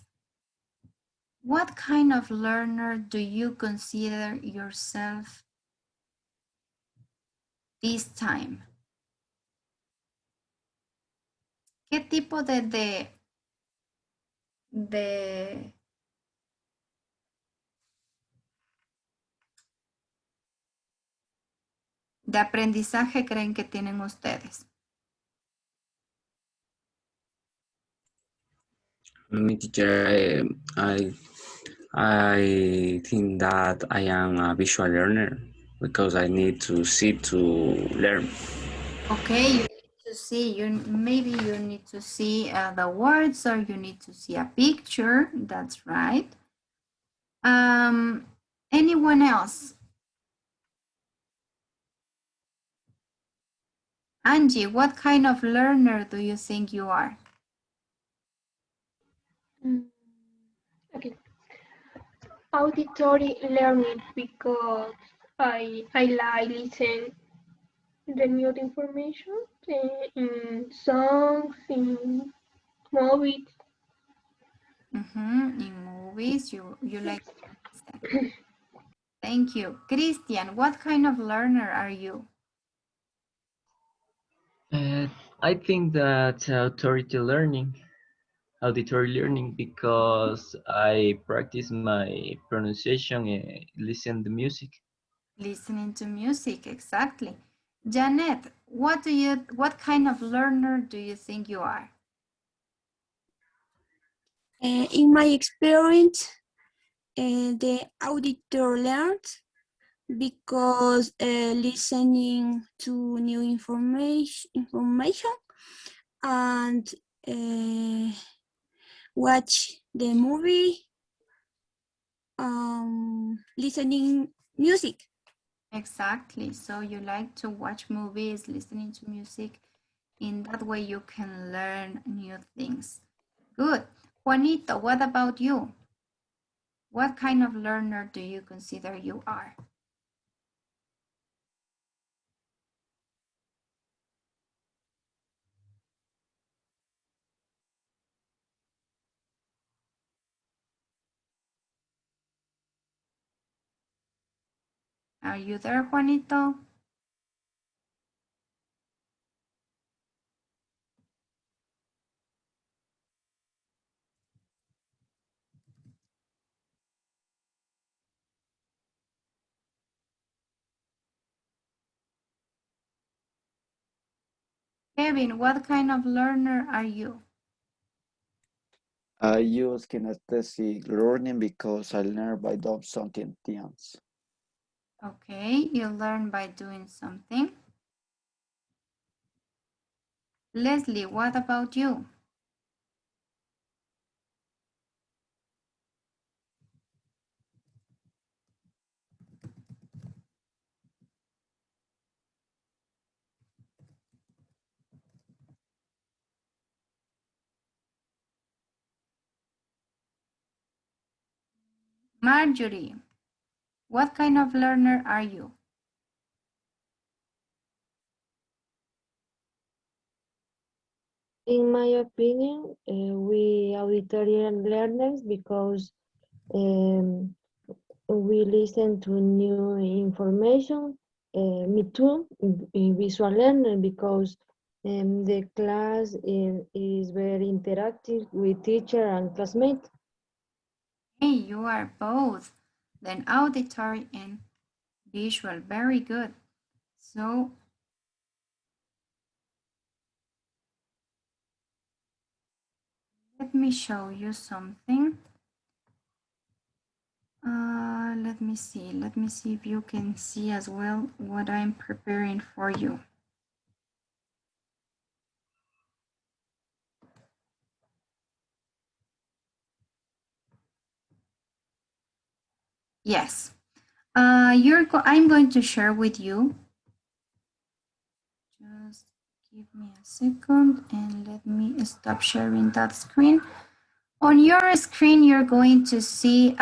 What kind of learner do you consider yourself this time? ¿Qué tipo de aprendizaje creen que tienen ustedes? Me teacher, I think that I am a visual learner because I need to see to learn. Okay, you need to see, maybe you need to see the words or you need to see a picture. That's right. Anyone else? Angie, what kind of learner do you think you are? Okay. Auditory learning because I like listen the new information in songs, in movies. In movies, you like to listen. Thank you. Christian, what kind of learner are you? I think that auditory learning, because I practice my pronunciation and listen to music. Listening to music, exactly. Janet, what kind of learner do you think you are? In my experience, the auditor learns because listening to new information and watch the movie, listening music. Exactly. So you like to watch movies, listening to music. In that way, you can learn new things. Good. Juanito, what about you? What kind of learner do you consider you are? Are you there, Juanito? Kevin, what kind of learner are you? I use kinesthetic learning because I learn by doing something else. Okay, you learn by doing something. Leslie, what about you? Marjorie, what kind of learner are you? In my opinion, we auditory learners because um, we listen to new information. Me too, visual learner because the class is very interactive with teacher and classmate. Hey, you are both. Then auditory and visual. Very good. So let me show you something. Let me see. Let me see if you can see as well what I'm preparing for you. Yes. I'm going to share with you. Just give me a second and let me stop sharing that screen. On your screen, you're going to see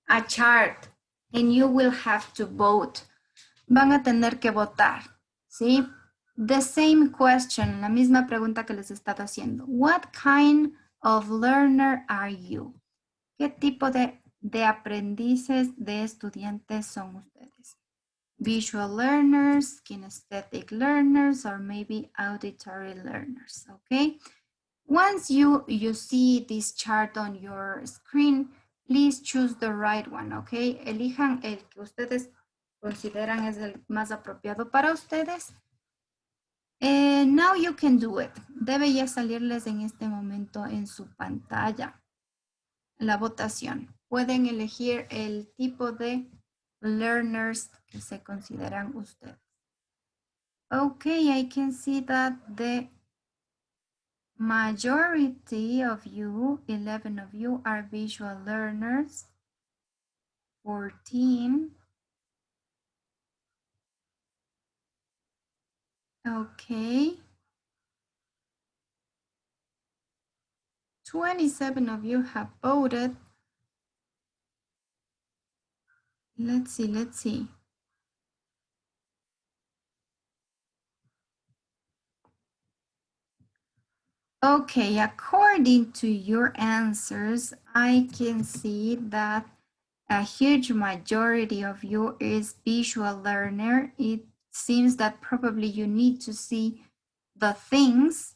a chart and you will have to vote. Van a tener que votar, ¿sí? The same question, la misma pregunta que les he estado haciendo. What kind of learner are you? ¿Qué tipo de aprendices, de estudiantes son ustedes? Visual learners, kinesthetic learners, or maybe auditory learners, okay? Once you see this chart on your screen, please choose the right one, okay? Elijan el que ustedes consideran es el más apropiado para ustedes. Now you can do it. Debe ya salirles en este momento en su pantalla la votación. Pueden elegir el tipo de learners que se consideran ustedes. Okay, I can see that the majority of you, 11 of you, are visual learners. 14. Okay. 27 of you have voted. Let's see. Okay, according to your answers, I can see that a huge majority of you is visual learner. It seems that probably you need to see the things.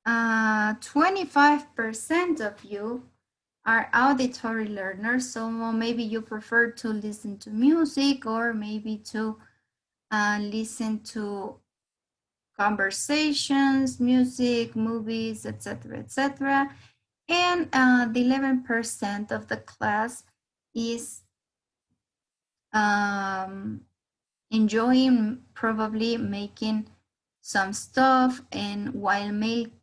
25% of you are auditory learners, so maybe you prefer to listen to music or maybe to listen to conversations, music, movies, etc., etc. And the 11% of the class is enjoying probably making some stuff, and while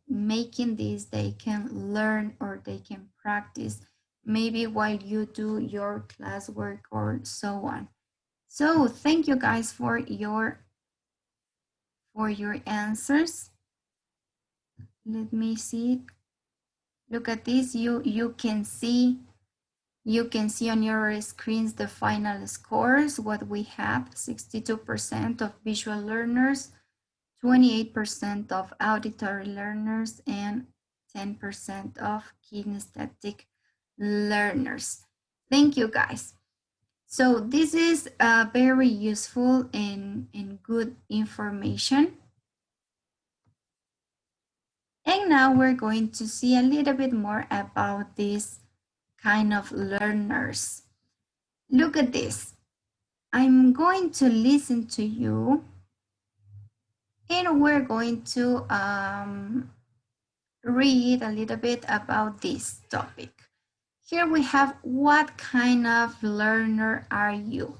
making this, they can learn or they can practice maybe while you do your classwork or so on. So thank you guys for your answers. Let me see. Look at this. You can see on your screens the final scores. What we have: 62% of visual learners, 28% of auditory learners, and 10% of kinesthetic learners. Thank you, guys. So this is very useful and good information. And now we're going to see a little bit more about these kind of learners. Look at this. I'm going to listen to you and we're going to read a little bit about this topic. Here we have, what kind of learner are you?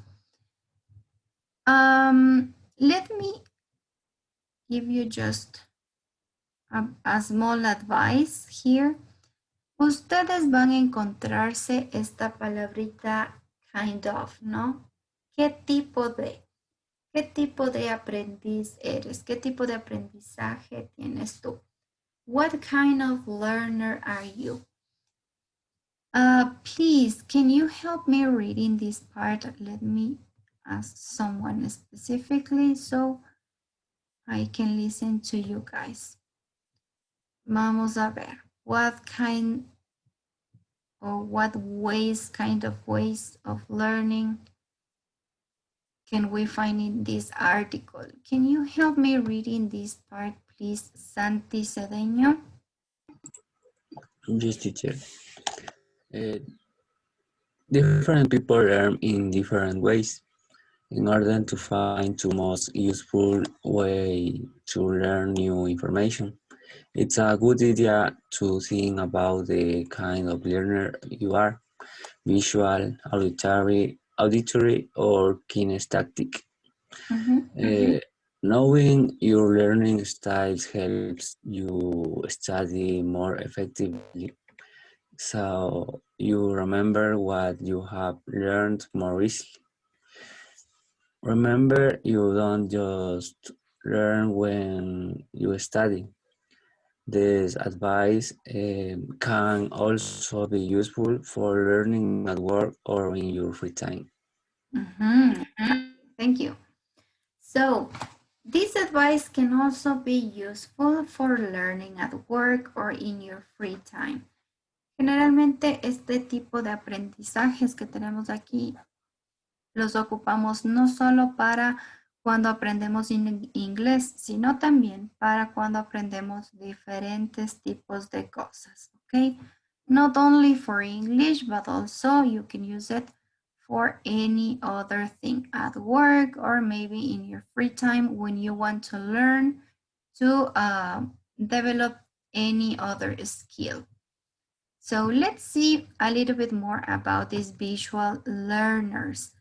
Let me give you just a small advice here. Ustedes van a encontrarse esta palabrita kind of, ¿no? ¿Qué tipo de aprendiz eres? ¿Qué tipo de aprendizaje tienes tú? What kind of learner are you? Please, can you help me reading this part? Let me ask someone specifically so I can listen to you guys. Vamos a ver. What kind or what kind of ways of learning can we find in this article? Can you help me reading this part, please, Santi Cedeño? Yes, teacher. Different people learn in different ways. In order to find the most useful way to learn new information, it's a good idea to think about the kind of learner you are: visual, auditory, or kinesthetic. Knowing your learning styles helps you study more effectively, so you remember what you have learned more easily. Remember, you don't just learn when you study. This advice can also be useful for learning at work or in your free time. Thank you. So, this advice can also be useful for learning at work or in your free time. Generalmente este tipo de aprendizajes que tenemos aquí los ocupamos no solo para cuando aprendemos inglés, sino también para cuando aprendemos diferentes tipos de cosas, ¿ok? Not only for English, but also you can use it for any other thing at work or maybe in your free time when you want to learn to develop any other skill. So let's see a little bit more about these visual learners.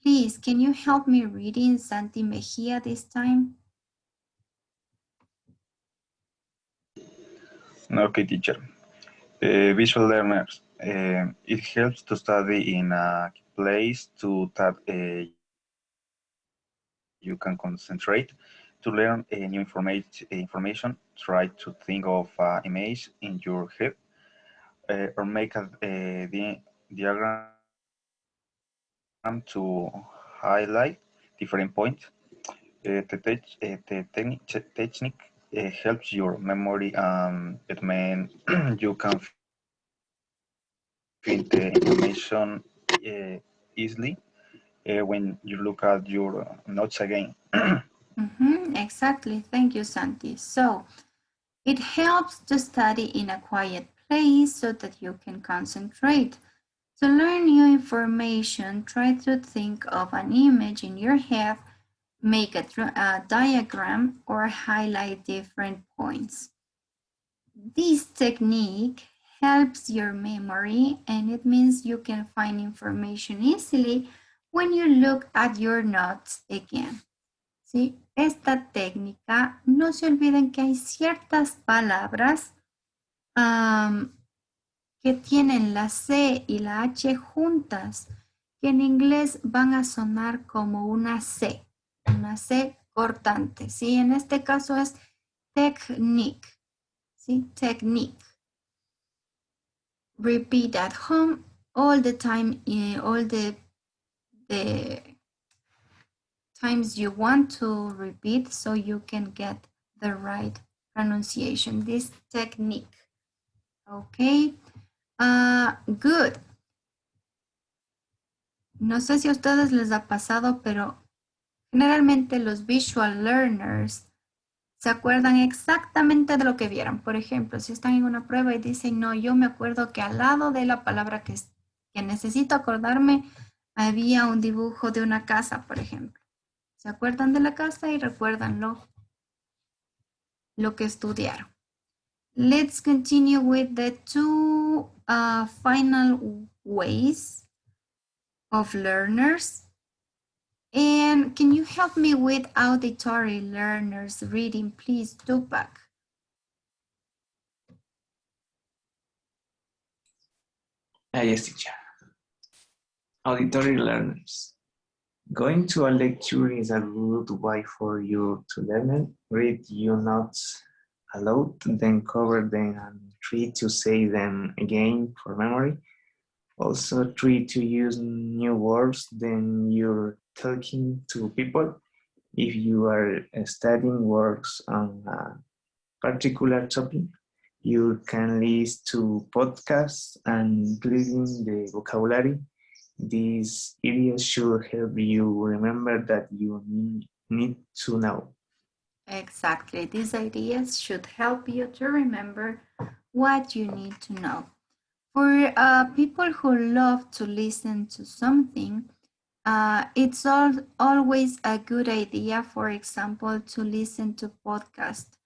Please, can you help me reading Santi Mejia this time? Okay, teacher. Visual learners. It helps to study in a place that you can concentrate. To learn new information, try to think of an image in your head or make a diagram to highlight different points. The technique helps your memory. It means you can find the information easily when you look at your notes again. Exactly. Thank you, Santi. So it helps to study in a quiet place so that you can concentrate. To learn new information, try to think of an image in your head, make a diagram, or highlight different points. This technique helps your memory and it means you can find information easily when you look at your notes again. ¿Sí? Esta técnica, no se olviden que hay ciertas palabras que tienen la C y la H juntas, que en inglés van a sonar como una C cortante. ¿Sí? En este caso es technique. ¿Sí? Technique. Repeat at home all the time, all the times you want to repeat so you can get the right pronunciation. This technique. Okay. Good. No sé si a ustedes les ha pasado, pero generalmente los visual learners se acuerdan exactamente de lo que vieron. Por ejemplo, si están en una prueba y dicen, no, yo me acuerdo que al lado de la palabra que necesito acordarme, había un dibujo de una casa, por ejemplo. Se acuerdan de la casa y recuerdan lo que estudiaron. Let's continue with the two final ways of learners. And can you help me with auditory learners reading, please, Tupac? Yes, teacher. Auditory learners. Going to a lecture is a good way for you to learn. Read your notes aloud, then cover them and try to say them again for memory. Also try to use new words when you're talking to people. If you are studying words on a particular topic, you can listen to podcasts and including the vocabulary. These ideas should help you remember that you need to know. Exactly. These ideas should help you to remember what you need to know. For people who love to listen to something, it's always a good idea, for example, to listen to podcasts.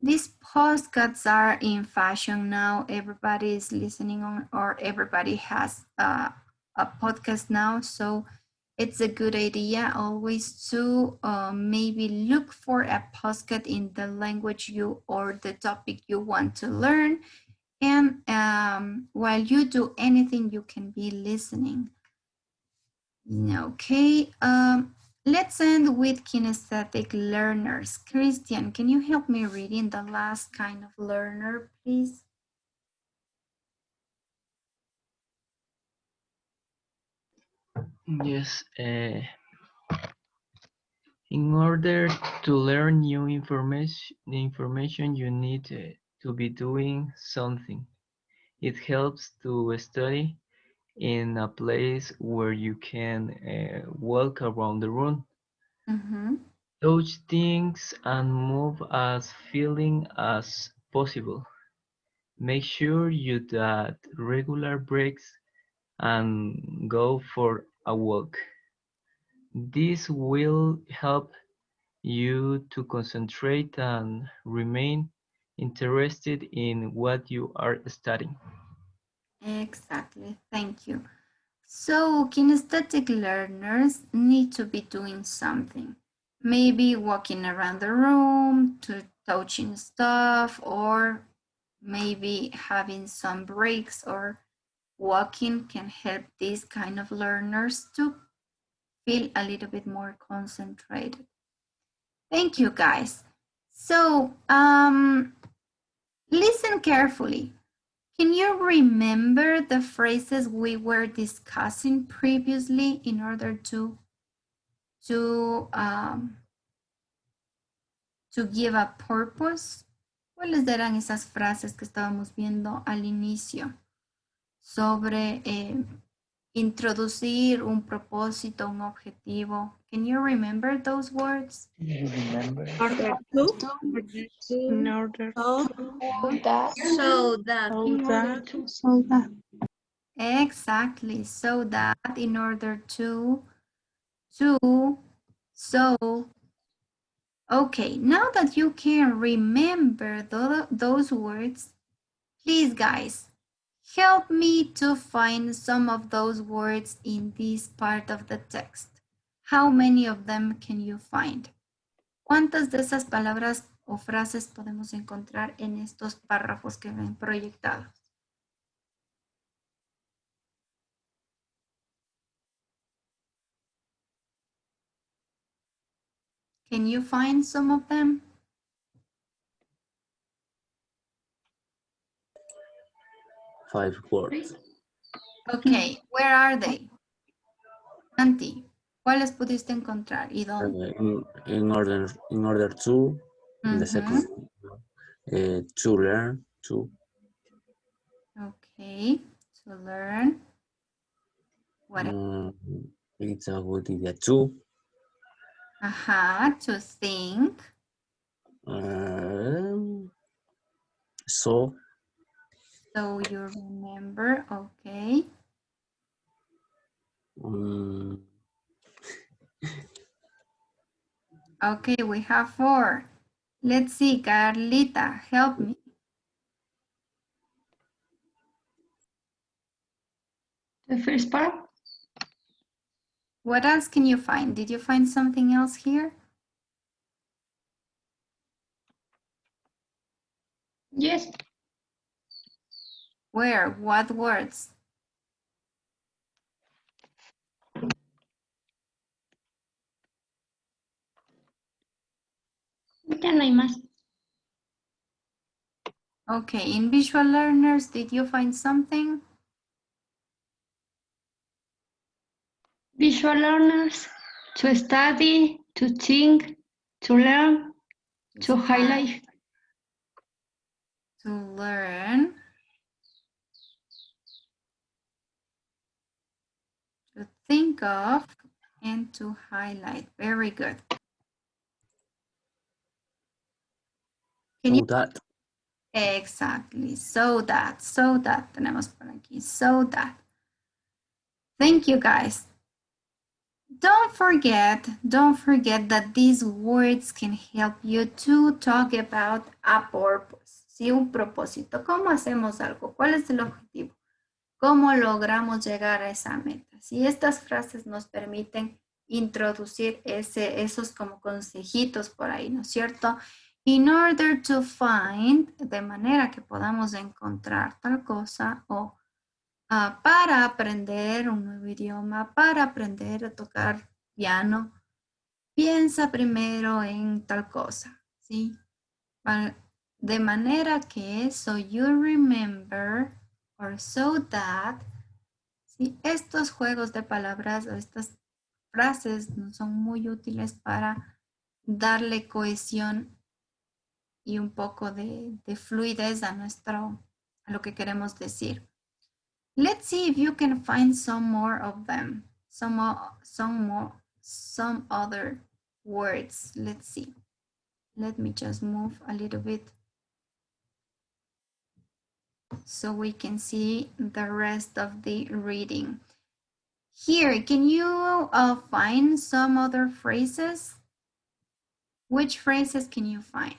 These podcasts are in fashion now. Everybody is listening on, or everybody has a podcast now. So it's a good idea always to maybe look for a podcast in the language you or the topic you want to learn. And while you do anything, you can be listening. Okay, let's end with kinesthetic learners. Christian, can you help me reading the last kind of learner, please? Yes. In order to learn new information, you need to be doing something. It helps to study in a place where you can walk around the room, touch things, and move as feeling as possible. Make sure you that regular breaks and go for a walk. This will help you to concentrate and remain interested in what you are studying. Exactly, thank you. So kinesthetic learners need to be doing something. Maybe walking around the room, to touching stuff, or maybe having some breaks or walking can help these kind of learners to feel a little bit more concentrated. Thank you, guys. So listen carefully. Can you remember the phrases we were discussing previously in order to give a purpose? ¿Cuáles eran esas frases que estábamos viendo al inicio sobre introducir un propósito, un objetivo? Can you remember those words? Order in order So that. Exactly. So that, in order to, so. Okay, now that you can remember those words, please guys, help me to find some of those words in this part of the text. How many of them can you find? ¿Cuántas de esas palabras o frases podemos encontrar en estos párrafos que ven proyectados? Can you find some of them? 5 words. Okay, where are they? Santi, ¿cuáles pudiste encontrar y dónde? In order to, the second, to learn, to. Okay, to learn. What It's a good idea to. To think. So you remember, okay. Okay, we have 4. Let's see, Carlita, help me. The first part? What else can you find? Did you find something else here? Yes. Where? What words? Ya no hay más. Okay, in visual learners, did you find something? Visual learners, to study, to think, to learn, to highlight. To learn. To think of and to highlight. Very good. So that. Exactly. So that. Tenemos por aquí. So that. Thank you, guys. Don't forget that these words can help you to talk about a purpose. Sí, un propósito. ¿Cómo hacemos algo? ¿Cuál es el objetivo? ¿Cómo logramos llegar a esa meta? Si estas frases nos permiten introducir esos como consejitos por ahí, ¿no es cierto? In order to find, de manera que podamos encontrar tal cosa o para aprender un nuevo idioma, para aprender a tocar piano, piensa primero en tal cosa, ¿sí? De manera que so you remember or so that, ¿sí? Estos juegos de palabras o estas frases son muy útiles para darle cohesión y un poco de fluidez a lo que queremos decir. Let's see if you can find some more of them. Some other words. Let's see. Let me just move a little bit so we can see the rest of the reading. Here, can you find some other phrases? Which phrases can you find?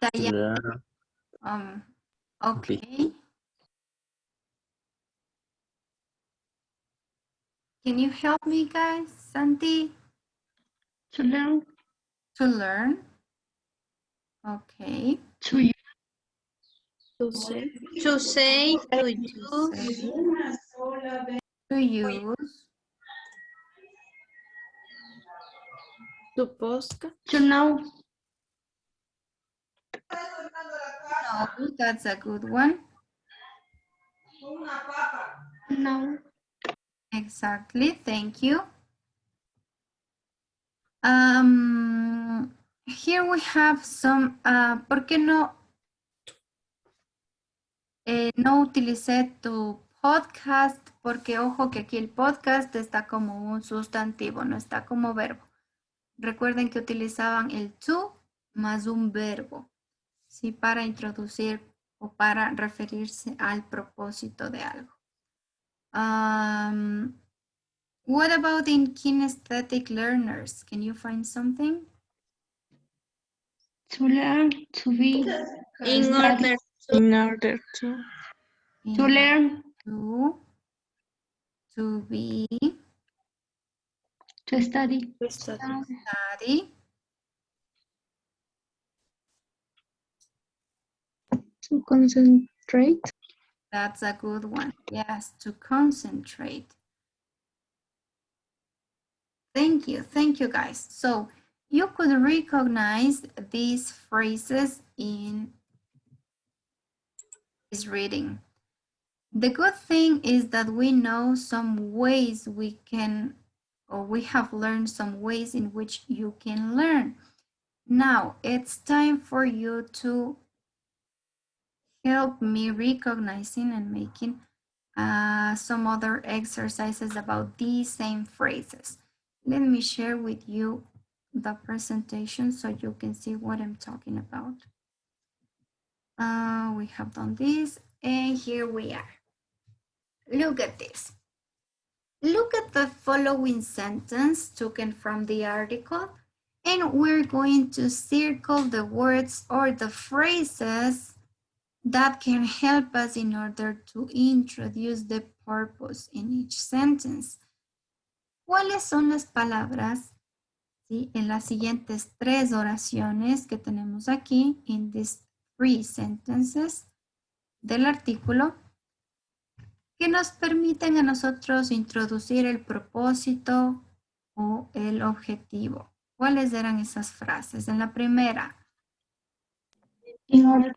To learn. Okay. Can you help me, guys? Santi? To learn. To learn. Okay. To use. To say. To say. To use. To use. To post. To know. No, that's a good one. No. Exactly, thank you. Here we have some, ¿por qué no utilicé tu podcast? Porque ojo que aquí el podcast está como un sustantivo, no está como verbo. Recuerden que utilizaban el to más un verbo, ¿sí? Para introducir o para referirse al propósito de algo. What about in Kinesthetic Learners? Can you find something? To learn, to be. In order to. In order to. To learn. To be. To study. To study. Study. To concentrate. That's a good one. Yes, to concentrate. Thank you guys. So you could recognize these phrases in this reading. The good thing is that we know some ways we can, or we have learned some ways in which you can learn. Now it's time for you to help me recognizing and making some other exercises about these same phrases. Let me share with you the presentation so you can see what I'm talking about. We have done this, and here we are. Look at this. Look at the following sentence taken from the article, and we're going to circle the words or the phrases that can help us in order to introduce the purpose in each sentence. ¿Cuáles son las palabras, ¿sí? En las siguientes 3 oraciones que tenemos aquí, in these 3 sentences del artículo, que nos permiten a nosotros introducir el propósito o el objetivo. ¿Cuáles eran esas frases? En la primera. In order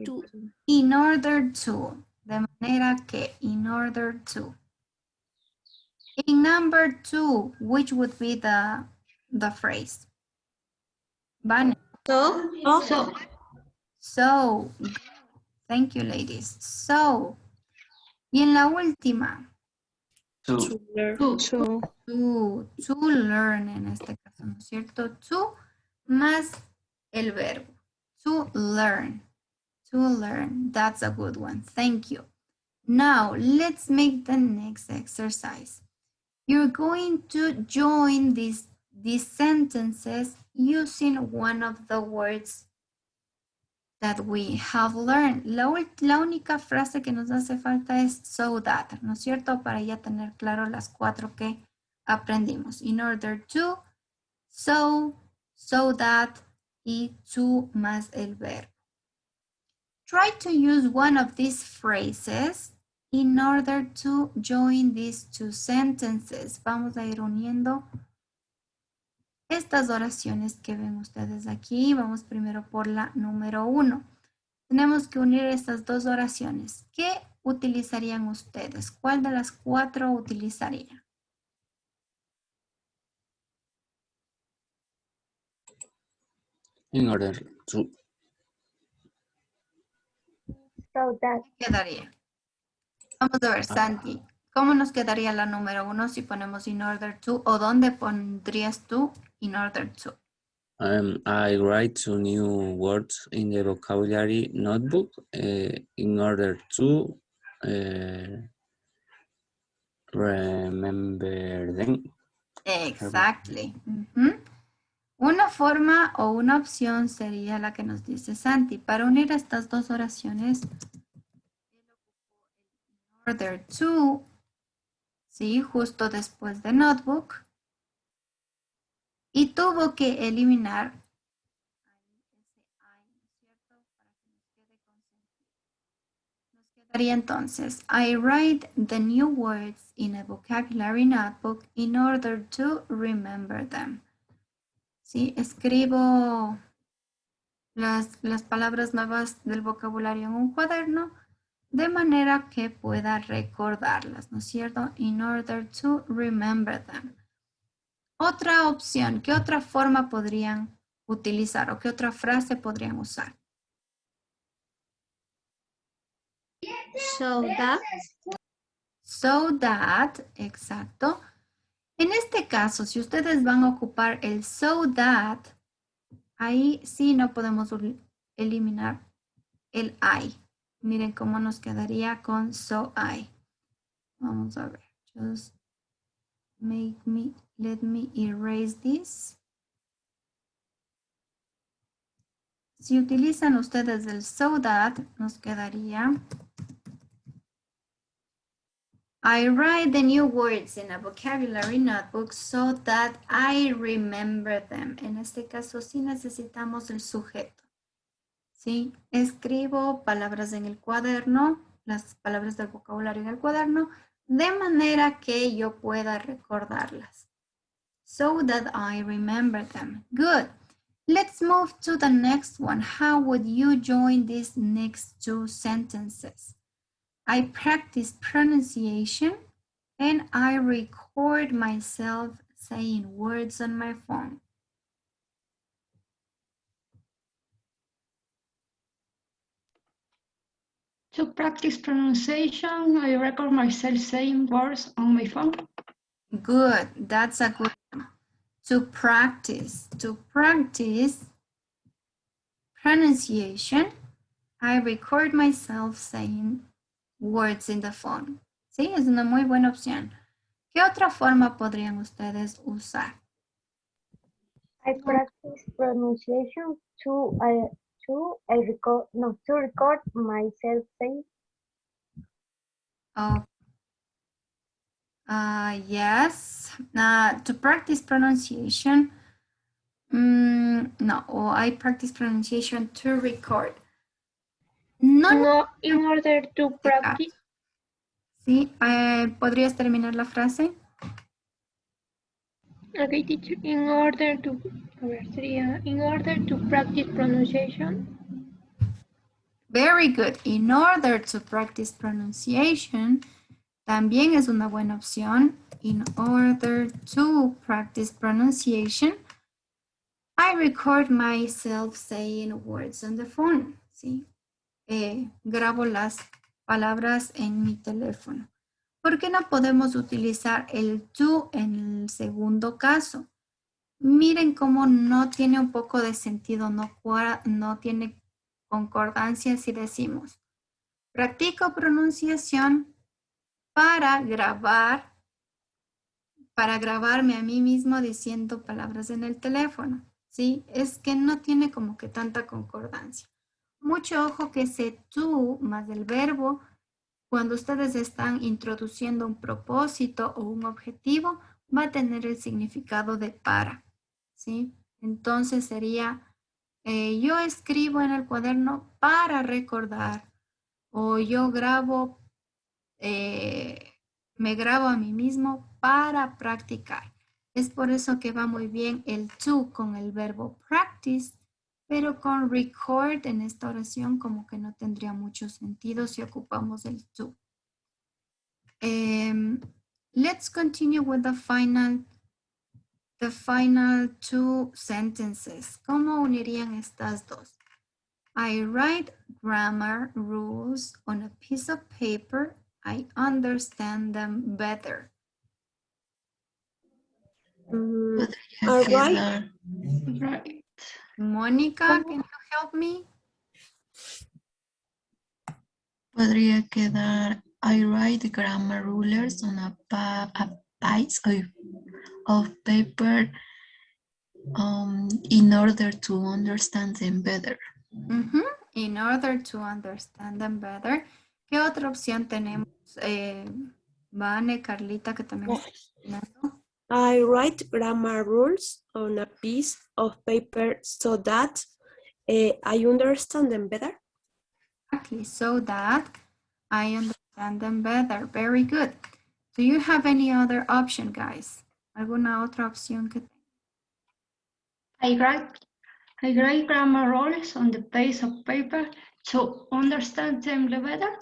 to. In order to. De manera que, in order to. In number 2, which would be the phrase? Vane. So. Thank you, ladies. So. Y en la última. To. To learn en este caso, ¿no es cierto? To más el verbo. To learn. To learn. That's a good one. Thank you. Now, let's make the next exercise. You're going to join these sentences using one of the words that we have learned. La única frase que nos hace falta es so that, ¿no es cierto? Para ya tener claro las 4 que aprendimos. In order to, so that y to más el verbo. Try to use one of these phrases in order to join these 2 sentences. Vamos a ir uniendo estas oraciones que ven ustedes aquí. Vamos primero por la número 1. Tenemos que unir estas 2 oraciones. ¿Qué utilizarían ustedes? ¿Cuál de las 4 utilizarían? In order to. So that. ¿Qué quedaría? Vamos a ver, Santi. ¿Cómo nos quedaría la número 1 si ponemos in order to? ¿O dónde pondrías tú in order to? I write 2 new words in the vocabulary notebook in order to remember them. Exactly. Una forma o una opción sería la que nos dice Santi. Para unir estas 2 oraciones, in order to, sí, justo después de notebook, y tuvo que eliminar nos quedaría entonces, I write the new words in a vocabulary notebook in order to remember them. Sí, escribo las palabras nuevas del vocabulario en un cuaderno de manera que pueda recordarlas, ¿no es cierto? In order to remember them. Otra opción, ¿qué otra forma podrían utilizar o qué otra frase podrían usar? So that. So that, exacto. En este caso, si ustedes van a ocupar el so that, ahí sí no podemos eliminar el I. Miren cómo nos quedaría con so I. Vamos a ver. Just let me erase this. Si utilizan ustedes el so that, nos quedaría I write the new words in a vocabulary notebook so that I remember them. En este caso sí necesitamos el sujeto. ¿Sí? Escribo palabras en el cuaderno, las palabras del vocabulario en el cuaderno, de manera que yo pueda recordarlas. So that I remember them. Good. Let's move to the next one. How would you join these next 2 sentences? I practice pronunciation and I record myself saying words on my phone. To practice pronunciation, I record myself saying words on my phone. Good, that's a good one. To practice pronunciation, I record myself saying words in the phone. Sí, es una muy buena opción. ¿Qué otra forma podrían ustedes usar? I practice pronunciation to record myself saying. Oh. Yes. To practice pronunciation. No, I practice pronunciation to record. No, in order to practice. Sí, ¿podrías terminar la frase? Okay, teacher, in order to, a ver, sería, in order to practice pronunciation. Very good. In order to practice pronunciation, también es una buena opción. In order to practice pronunciation, I record myself saying words on the phone. ¿Sí? Grabo las palabras en mi teléfono. ¿Por qué no podemos utilizar el to en el segundo caso? Miren cómo no tiene un poco de sentido, no tiene concordancia si decimos, practico pronunciación para grabarme a mí mismo diciendo palabras en el teléfono, ¿sí? Es que no tiene como que tanta concordancia. Mucho ojo que ese to más el verbo, cuando ustedes están introduciendo un propósito o un objetivo, va a tener el significado de para, ¿sí? Entonces sería, yo escribo en el cuaderno para recordar, o yo grabo, me grabo a mí mismo para practicar. Es por eso que va muy bien el to con el verbo practice, pero con record en esta oración como que no tendría mucho sentido si ocupamos el to. Let's continue with the final two sentences. ¿Cómo unirían estas dos? I write grammar rules on a piece of paper. I understand them better. All right. Right. Mónica, can you help me? Podría quedar, I write grammar rulers on a piece of paper in order to understand them better. In order to understand them better. ¿Qué otra opción tenemos? Vane, Carlita, que también está opinando. I write grammar rules on a piece of paper so that I understand them better. Exactly, so that I understand them better. Very good. Do you have any other option, guys? ¿Alguna otra opción que I write grammar rules on the piece of paper to understand them better.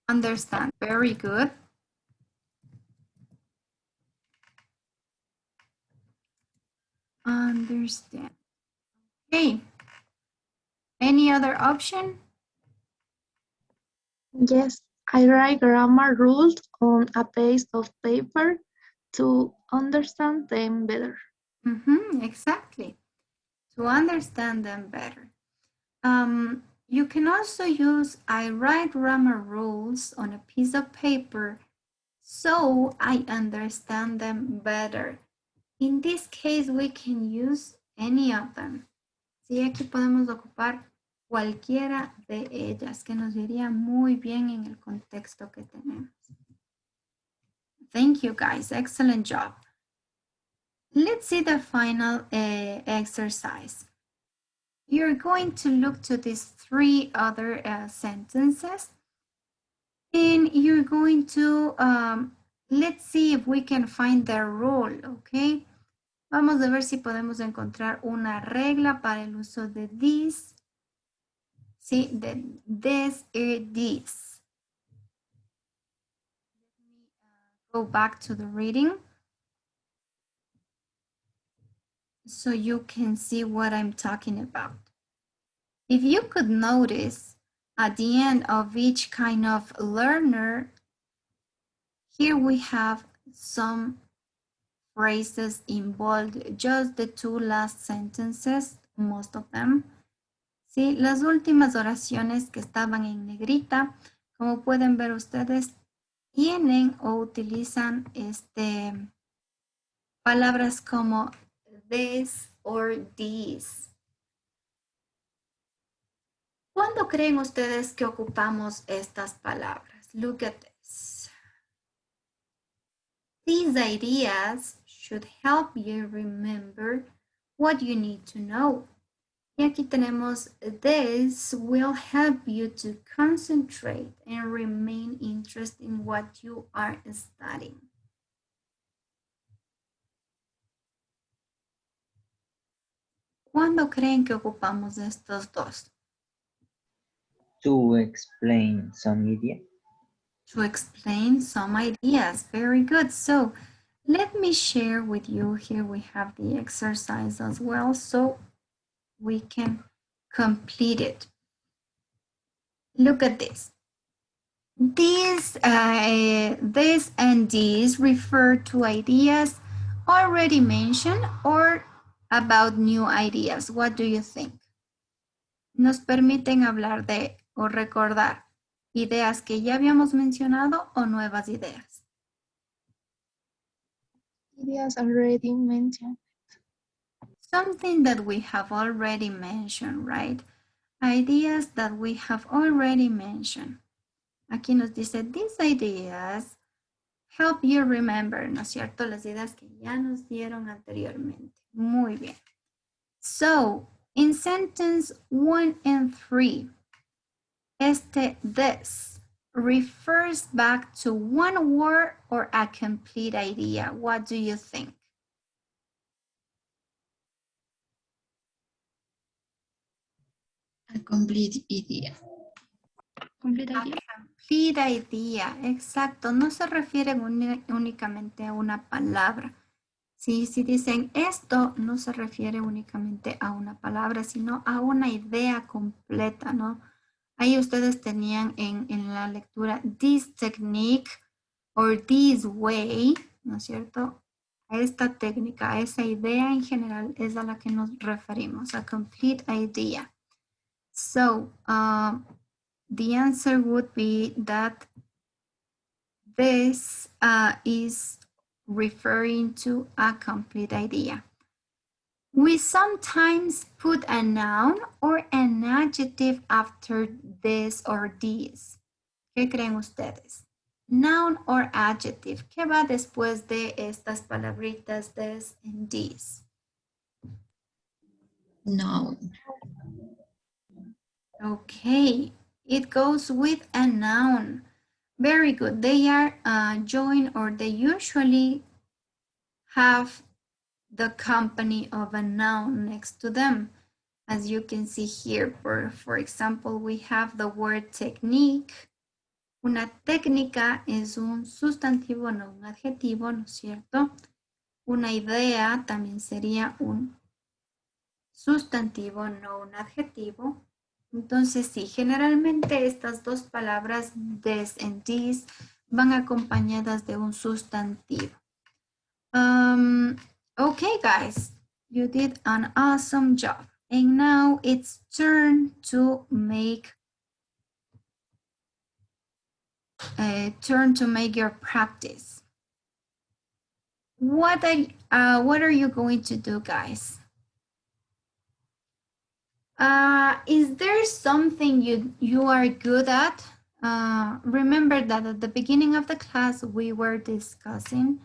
Understand, very good. Understand. Okay. Any other option? Yes, I write grammar rules on a piece of paper to understand them better. Exactly. To understand them better. You can also use I write grammar rules on a piece of paper so I understand them better. In this case, we can use any of them. Sí, aquí podemos ocupar cualquiera de ellas, que nos iría muy bien en el contexto que tenemos. Thank you, guys. Excellent job. Let's see the final exercise. You're going to look to these three other sentences, and you're going to, let's see if we can find the rule, okay? Vamos a ver si podemos encontrar una regla para el uso de this. Sí, de this y this. Go back to the reading so you can see what I'm talking about. If you could notice at the end of each kind of learner, here we have some phrases in bold, just the two last sentences, most of them. Sí, las últimas oraciones que estaban en negrita, como pueden ver ustedes, tienen o utilizan palabras como this or these. ¿Cuándo creen ustedes que ocupamos estas palabras? Look at this. These ideas should help you remember what you need to know. Y aquí tenemos, this will help you to concentrate and remain interested in what you are studying. ¿Cuándo creen que ocupamos estos dos? To explain some idea. To explain some ideas. Very good. So let me share with you. Here we have the exercise as well, so we can complete it. Look at this. This and these refer to ideas already mentioned or about new ideas. What do you think? Nos permiten hablar de o recordar ideas que ya habíamos mencionado o nuevas ideas. Ideas already mentioned. Something that we have already mentioned, right? Ideas that we have already mentioned. Aquí nos dice, these ideas help you remember, ¿no es cierto? Las ideas que ya nos dieron anteriormente. Muy bien. So, in sentence 1 and 3, this refers back to one word or a complete idea. What do you think? A complete idea. Complete idea. Complete idea, exacto. No se refiere únicamente a una palabra. Sí, si dicen esto, no se refiere únicamente a una palabra, sino a una idea completa, ¿no? Ahí ustedes tenían en la lectura this technique or this way, ¿no es cierto? A esta técnica, a esa idea en general es a la que nos referimos, a complete idea. So, the answer would be that this is referring to a complete idea. We sometimes put a noun or an adjective after this or these. ¿Qué creen ustedes? Noun or adjective. ¿Qué va después de estas palabritas this and these? Noun. Okay, it goes with a noun. Very good. They are joined or they usually have the company of a noun next to them. As you can see here, for example, we have the word technique. Una técnica es un sustantivo, no un adjetivo, ¿no es cierto? Una idea también sería un sustantivo, no un adjetivo. Entonces, sí, generalmente estas dos palabras, this and this, van acompañadas de un sustantivo. Okay, guys, you did an awesome job. And now it's turn to make your practice. What are you going to do, guys? Is there something you are good at? Remember that at the beginning of the class, we were discussing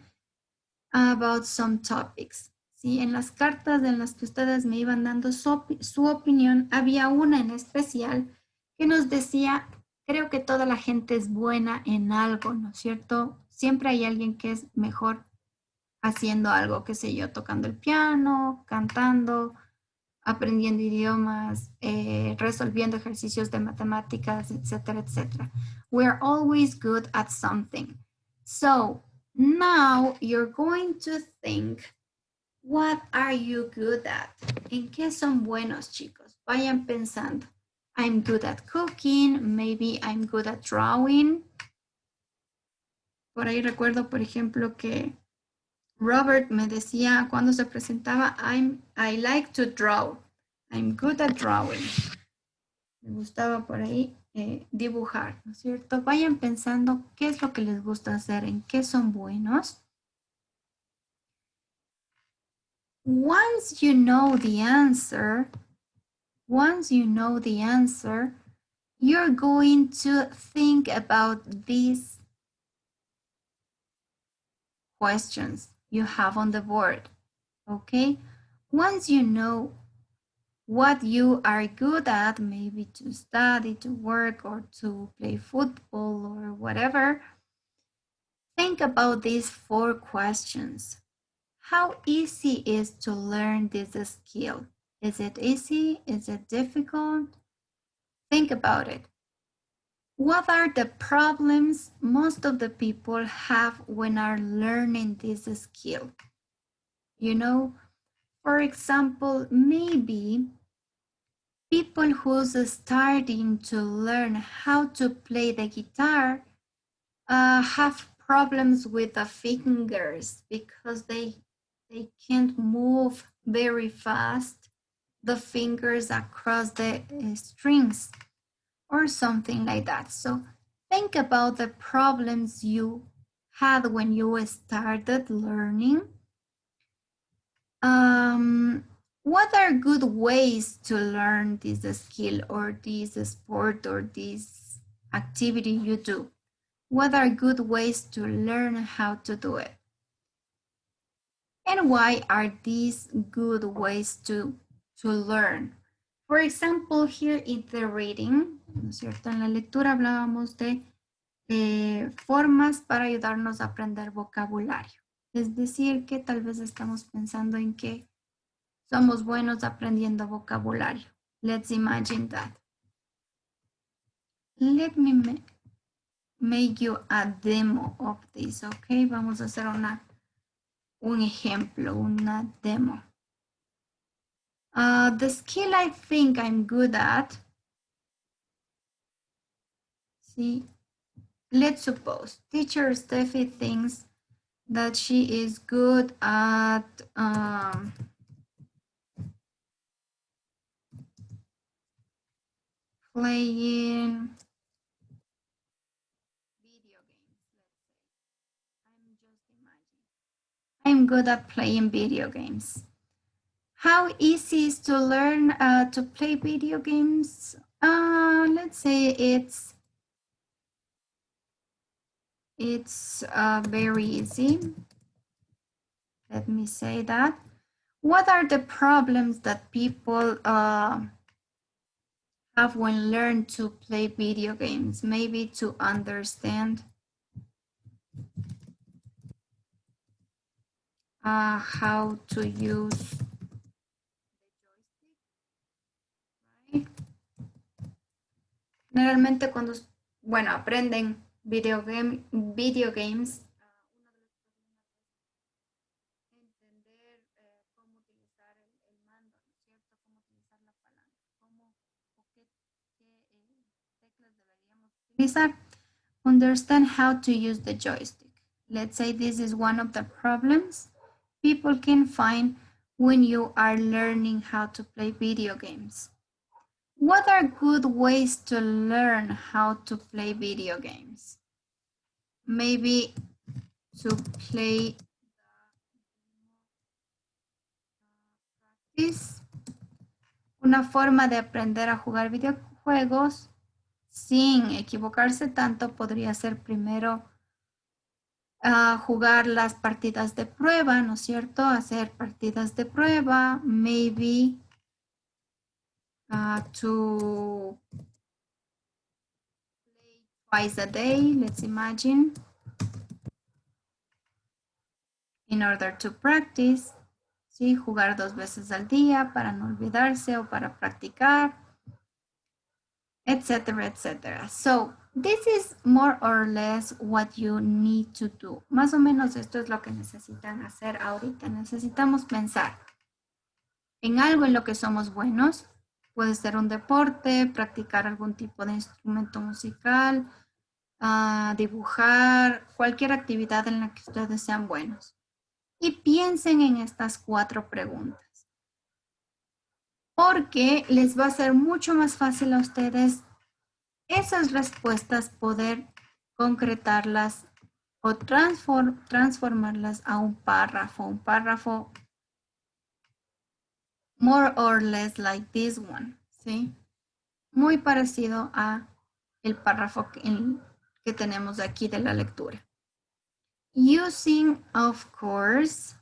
about some topics. ¿Sí? En las cartas en las que ustedes me iban dando su opinión, había una en especial que nos decía, creo que toda la gente es buena en algo, ¿no es cierto? Siempre hay alguien que es mejor haciendo algo, qué sé yo, tocando el piano, cantando, aprendiendo idiomas, resolviendo ejercicios de matemáticas, etcétera, etcétera. We're always good at something. So now you're going to think, what are you good at? ¿En qué son buenos, chicos? Vayan pensando. I'm good at cooking, maybe I'm good at drawing. Por ahí recuerdo, por ejemplo, que Robert me decía cuando se presentaba, I like to draw. I'm good at drawing. Me gustaba por ahí dibujar, ¿no es cierto? Vayan pensando qué es lo que les gusta hacer, en qué son buenos. Once you know the answer, you're going to think about these questions you have on the board, okay? Once you know what you are good at, maybe to study, to work, or to play football or whatever. Think about these 4 questions. How easy is to learn this skill? Is it easy? Is it difficult? Think about it. What are the problems most of the people have when are learning this skill? You know, for example, maybe people who's starting to learn how to play the guitar have problems with the fingers because they can't move very fast the fingers across the strings or something like that. So think about the problems you had when you started learning. What are good ways to learn this skill or this sport or this activity you do? What are good ways to learn how to do it? And why are these good ways to learn? For example, here in the reading, ¿no es cierto? En la lectura hablábamos de formas para ayudarnos a aprender vocabulario. Es decir, que tal vez estamos pensando en que somos buenos aprendiendo vocabulario. Let's imagine that. Let me make you a demo of this, okay? Vamos a hacer un ejemplo, una demo. The skill I think I'm good at, see, let's suppose teacher Steffi thinks that she is good at playing video games, let's say. I'm just imagining. I'm good at playing video games. How easy is to learn to play video games? Let's say it's very easy. Let me say that. What are the problems that people have when learn to play video games? Maybe to understand how to use right? Generalmente cuando, bueno, aprenden video games, entender cómo utilizar el mando, ¿no es cierto? Cómo utilizar la palanca, cómo o qué teclas deberíamos utilizar. Understand how to use the joystick. Let's say this is one of the problems people can find when you are learning how to play video games. What are good ways to learn how to play video games? Maybe to play practice. Una forma de aprender a jugar videojuegos sin equivocarse tanto podría ser primero jugar las partidas de prueba, ¿no es cierto? Hacer partidas de prueba, maybe to play twice a day, let's imagine, in order to practice, ¿sí? Jugar 2 veces al día para no olvidarse o para practicar, etcétera, etcétera. So, this is more or less what you need to do. Más o menos esto es lo que necesitan hacer ahorita. Necesitamos pensar en algo en lo que somos buenos. Puede ser un deporte, practicar algún tipo de instrumento musical, dibujar, cualquier actividad en la que ustedes sean buenos. Y piensen en estas 4 preguntas. Porque les va a ser mucho más fácil a ustedes esas respuestas poder concretarlas o transformarlas a un párrafo more or less like this one, ¿sí? Muy parecido a el párrafo que tenemos aquí de la lectura. Using, of course,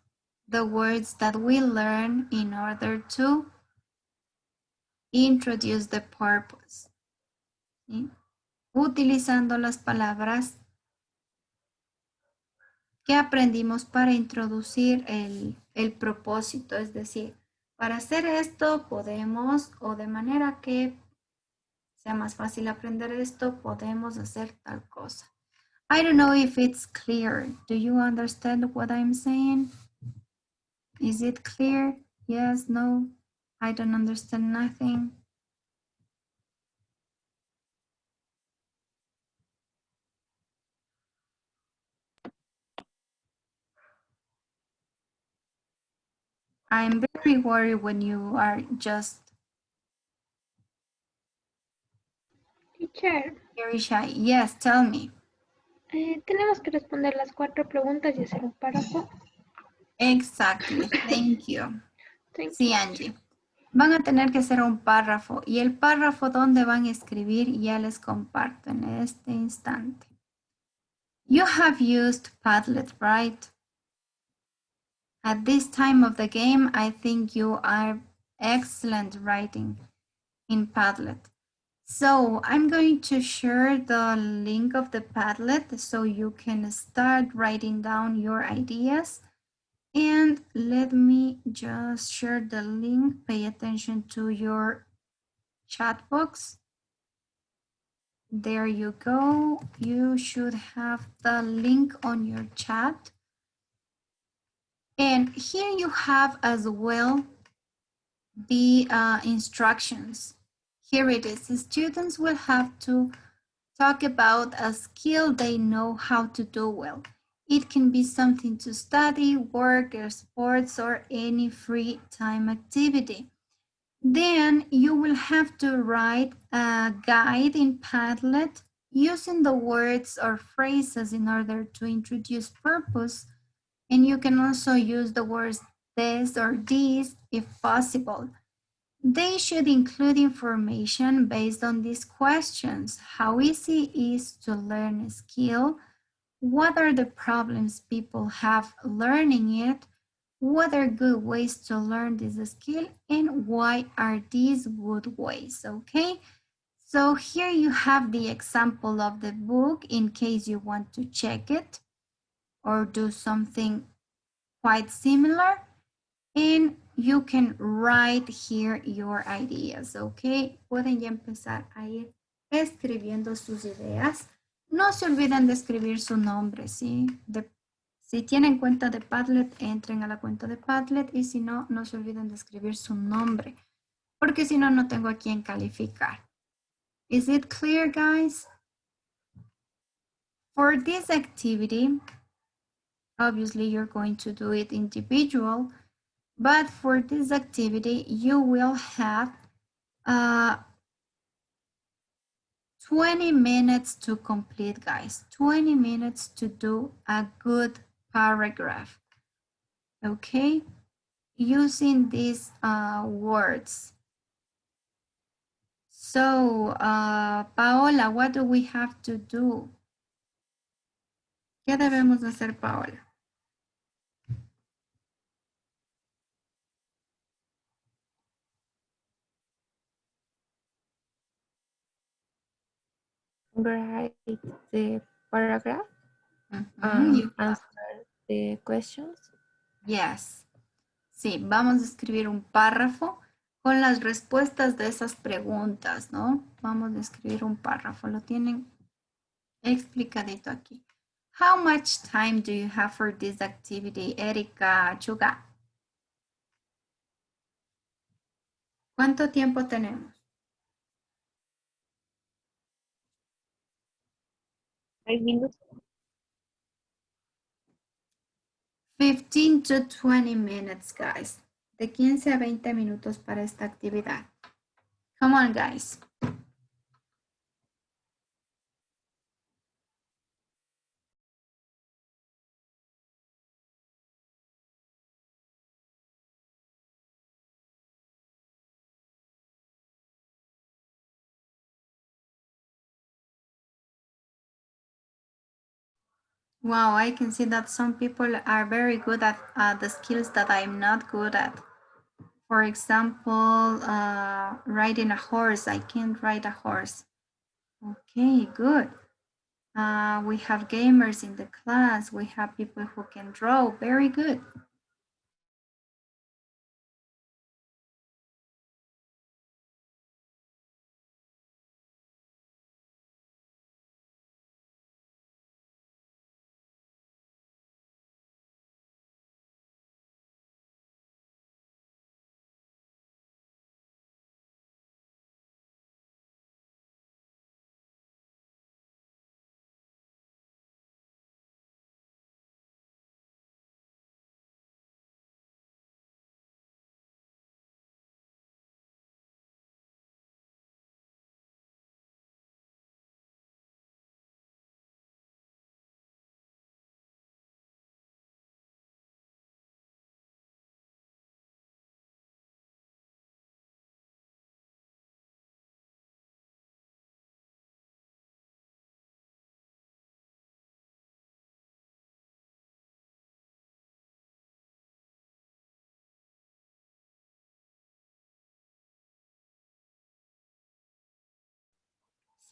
the words that we learn in order to introduce the purpose. ¿Sí? Utilizando las palabras que aprendimos para introducir el propósito, es decir, para hacer esto podemos, o de manera que sea más fácil aprender esto, podemos hacer tal cosa. I don't know if it's clear. Do you understand what I'm saying? Is it clear? Yes, no, I don't understand nothing. I'm very worried when you are just Teacher, very shy. Yes, tell me. tenemos que responder las 4 preguntas y hacer un párrafo. Exactly, thank you. Thank Sí, you. Angie. Van a tener que hacer un párrafo y el párrafo donde van a escribir ya les comparto en este instante. You have used Padlet, right? At this time of the game, I think you are excellent writing in Padlet. So I'm going to share the link of the Padlet so you can start writing down your ideas. And let me just share the link. Pay attention to your chat box. There you go. You should have the link on your chat. And here you have as well the instructions. Here it is. The students will have to talk about a skill they know how to do well. It can be something to study, work, or sports, or any free time activity. Then you will have to write a guide in Padlet using the words or phrases in order to introduce purpose. And you can also use the words this or these if possible. They should include information based on these questions. How easy is to learn a skill? What are the problems people have learning it? What are good ways to learn this skill? And why are these good ways? Okay, so here you have the example of the book in case you want to check it or do something quite similar. And you can write here your ideas, okay? Pueden ya empezar a ir escribiendo sus ideas. No se olviden de escribir su nombre, ¿sí? Si tienen cuenta de Padlet, entren a la cuenta de Padlet y si no, no se olviden de escribir su nombre, porque si no, no tengo a quién calificar. Is it clear, guys? For this activity, obviously you're going to do it individual, but for this activity, you will have 20 minutes to complete, guys. 20 minutes to do a good paragraph, okay? Using these words. So, Paola, what do we have to do? ¿Qué debemos hacer, Paola? Write the paragraph answer the questions. Yes. Sí, vamos a escribir un párrafo con las respuestas de esas preguntas, ¿no? Vamos a escribir un párrafo. Lo tienen explicadito aquí. How much time do you have for this activity, Erika Chuga? ¿Cuánto tiempo tenemos? 5 minutes. 15 to 20 minutes, guys. De 15 a 20 minutos para esta actividad. Come on, guys. Wow, I can see that some people are very good at the skills that I'm not good at. For example, riding a horse. I can't ride a horse. Okay, good. We have gamers in the class. We have people who can draw. Very good.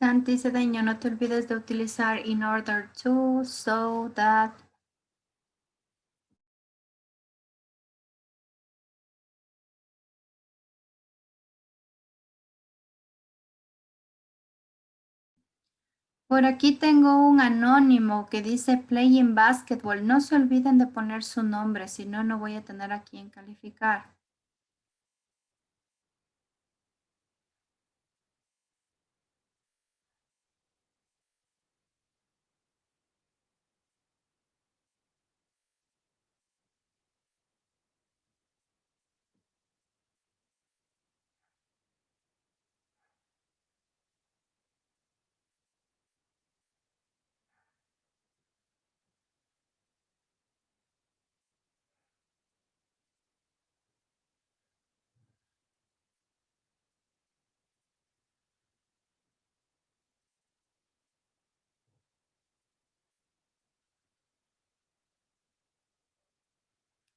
Santi Cedeño, no te olvides de utilizar in order to, so that. Por aquí tengo un anónimo que dice playing basketball. No se olviden de poner su nombre, si no, no voy a tener a quién calificar.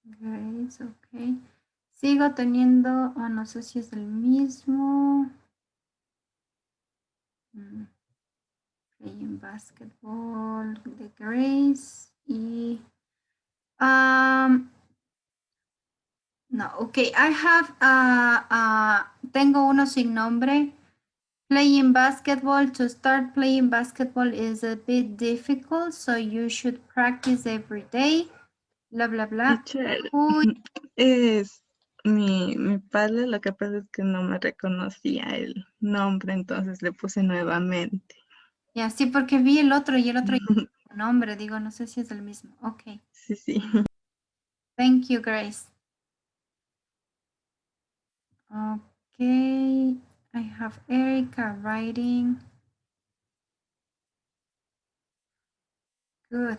Grace, ok. Sigo teniendo, no sé si es el mismo. Playing basketball de Grace y no, ok, I have tengo uno sin nombre. Playing basketball, to start playing basketball is a bit difficult, so you should practice every day. Bla bla bla. Teacher, es mi padre, lo que pasa es que no me reconocía el nombre, entonces le puse nuevamente. Ya, sí, porque vi el otro y el otro nombre, digo, no sé si es el mismo. Ok. Sí, sí. Thank you, Grace. Okay, I have Erica writing. Good.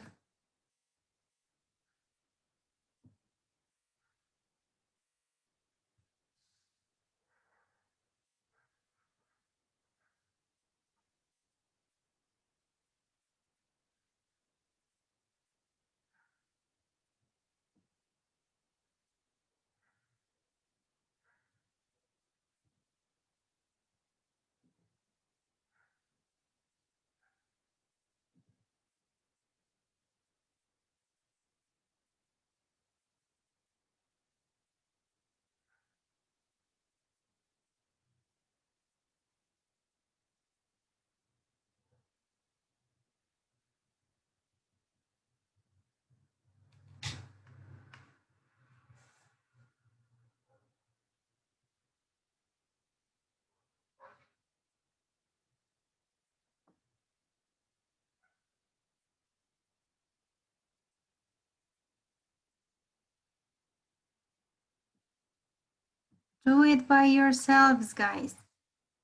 Do it by yourselves, guys.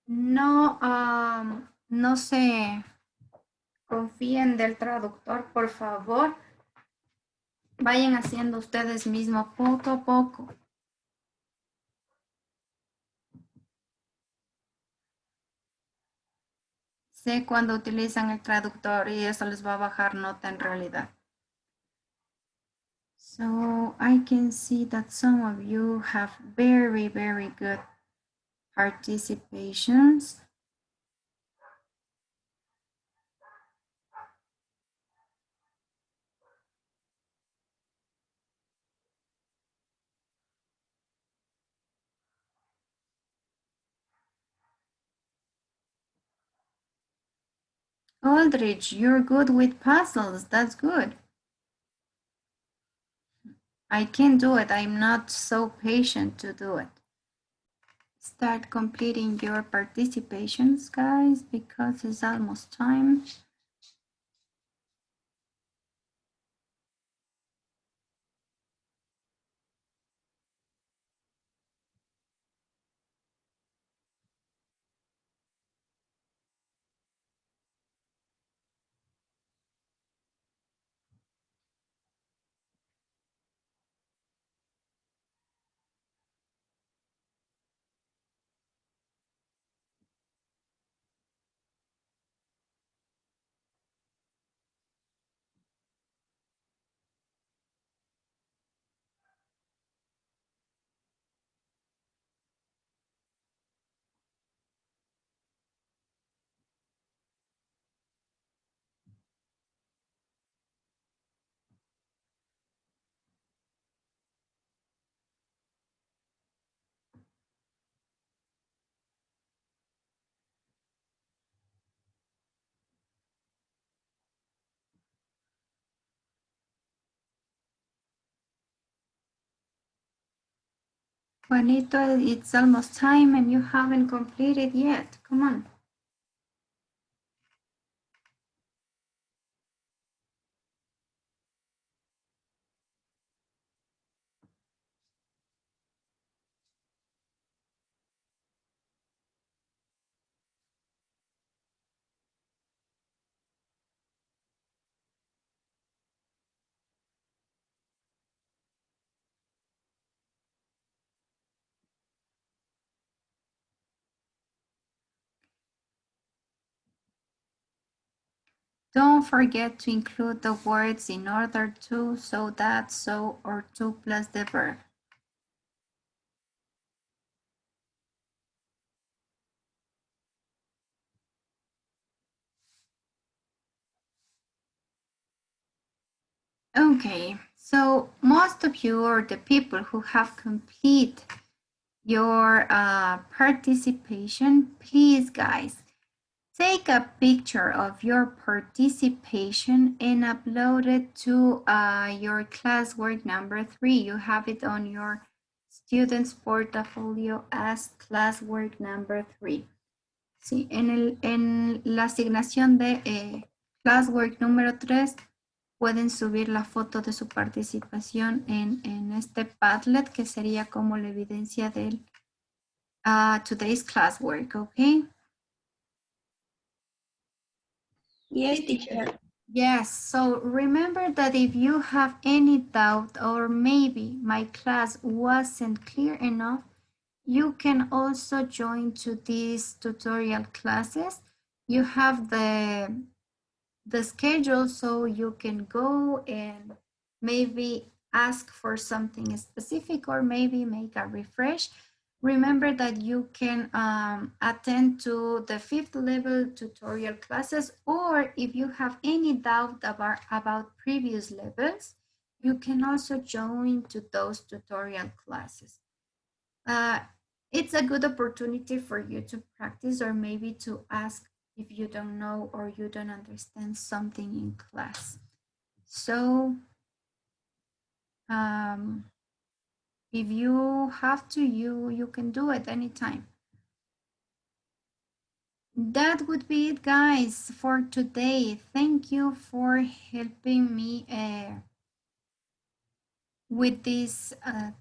No, no se confíen del traductor, por favor. Vayan haciendo ustedes mismos poco a poco. Sé cuando utilizan el traductor y eso les va a bajar nota en realidad. So I can see that some of you have very, very good participations. Aldrich, you're good with puzzles. That's good. I can do it. I'm not so patient to do it. Start completing your participations, guys, because it's almost time. Juanito, it's almost time and you haven't completed yet. Come on. Don't forget to include the words in order to, so that, so, or to plus the verb. Okay, so most of you or the people who have completed your participation, please guys, take a picture of your participation and upload it to your classwork number 3. You have it on your student's portfolio as classwork number 3. Sí, en la asignación de classwork número 3 pueden subir la foto de su participación en este Padlet, que sería como la evidencia del today's classwork, okay? Yes, teacher. Yes, so remember that if you have any doubt or maybe my class wasn't clear enough, you can also join to these tutorial classes. You have the schedule, so you can go and maybe ask for something specific or maybe make a refresh. Remember that you can attend to the 5th level tutorial classes, or if you have any doubt about previous levels, you can also join to those tutorial classes. It's a good opportunity for you to practice or maybe to ask if you don't know or you don't understand something in class. So if you have to, you can do it anytime. That would be it, guys, for today. Thank you for helping me with this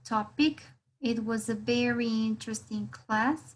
topic. It was a very interesting class.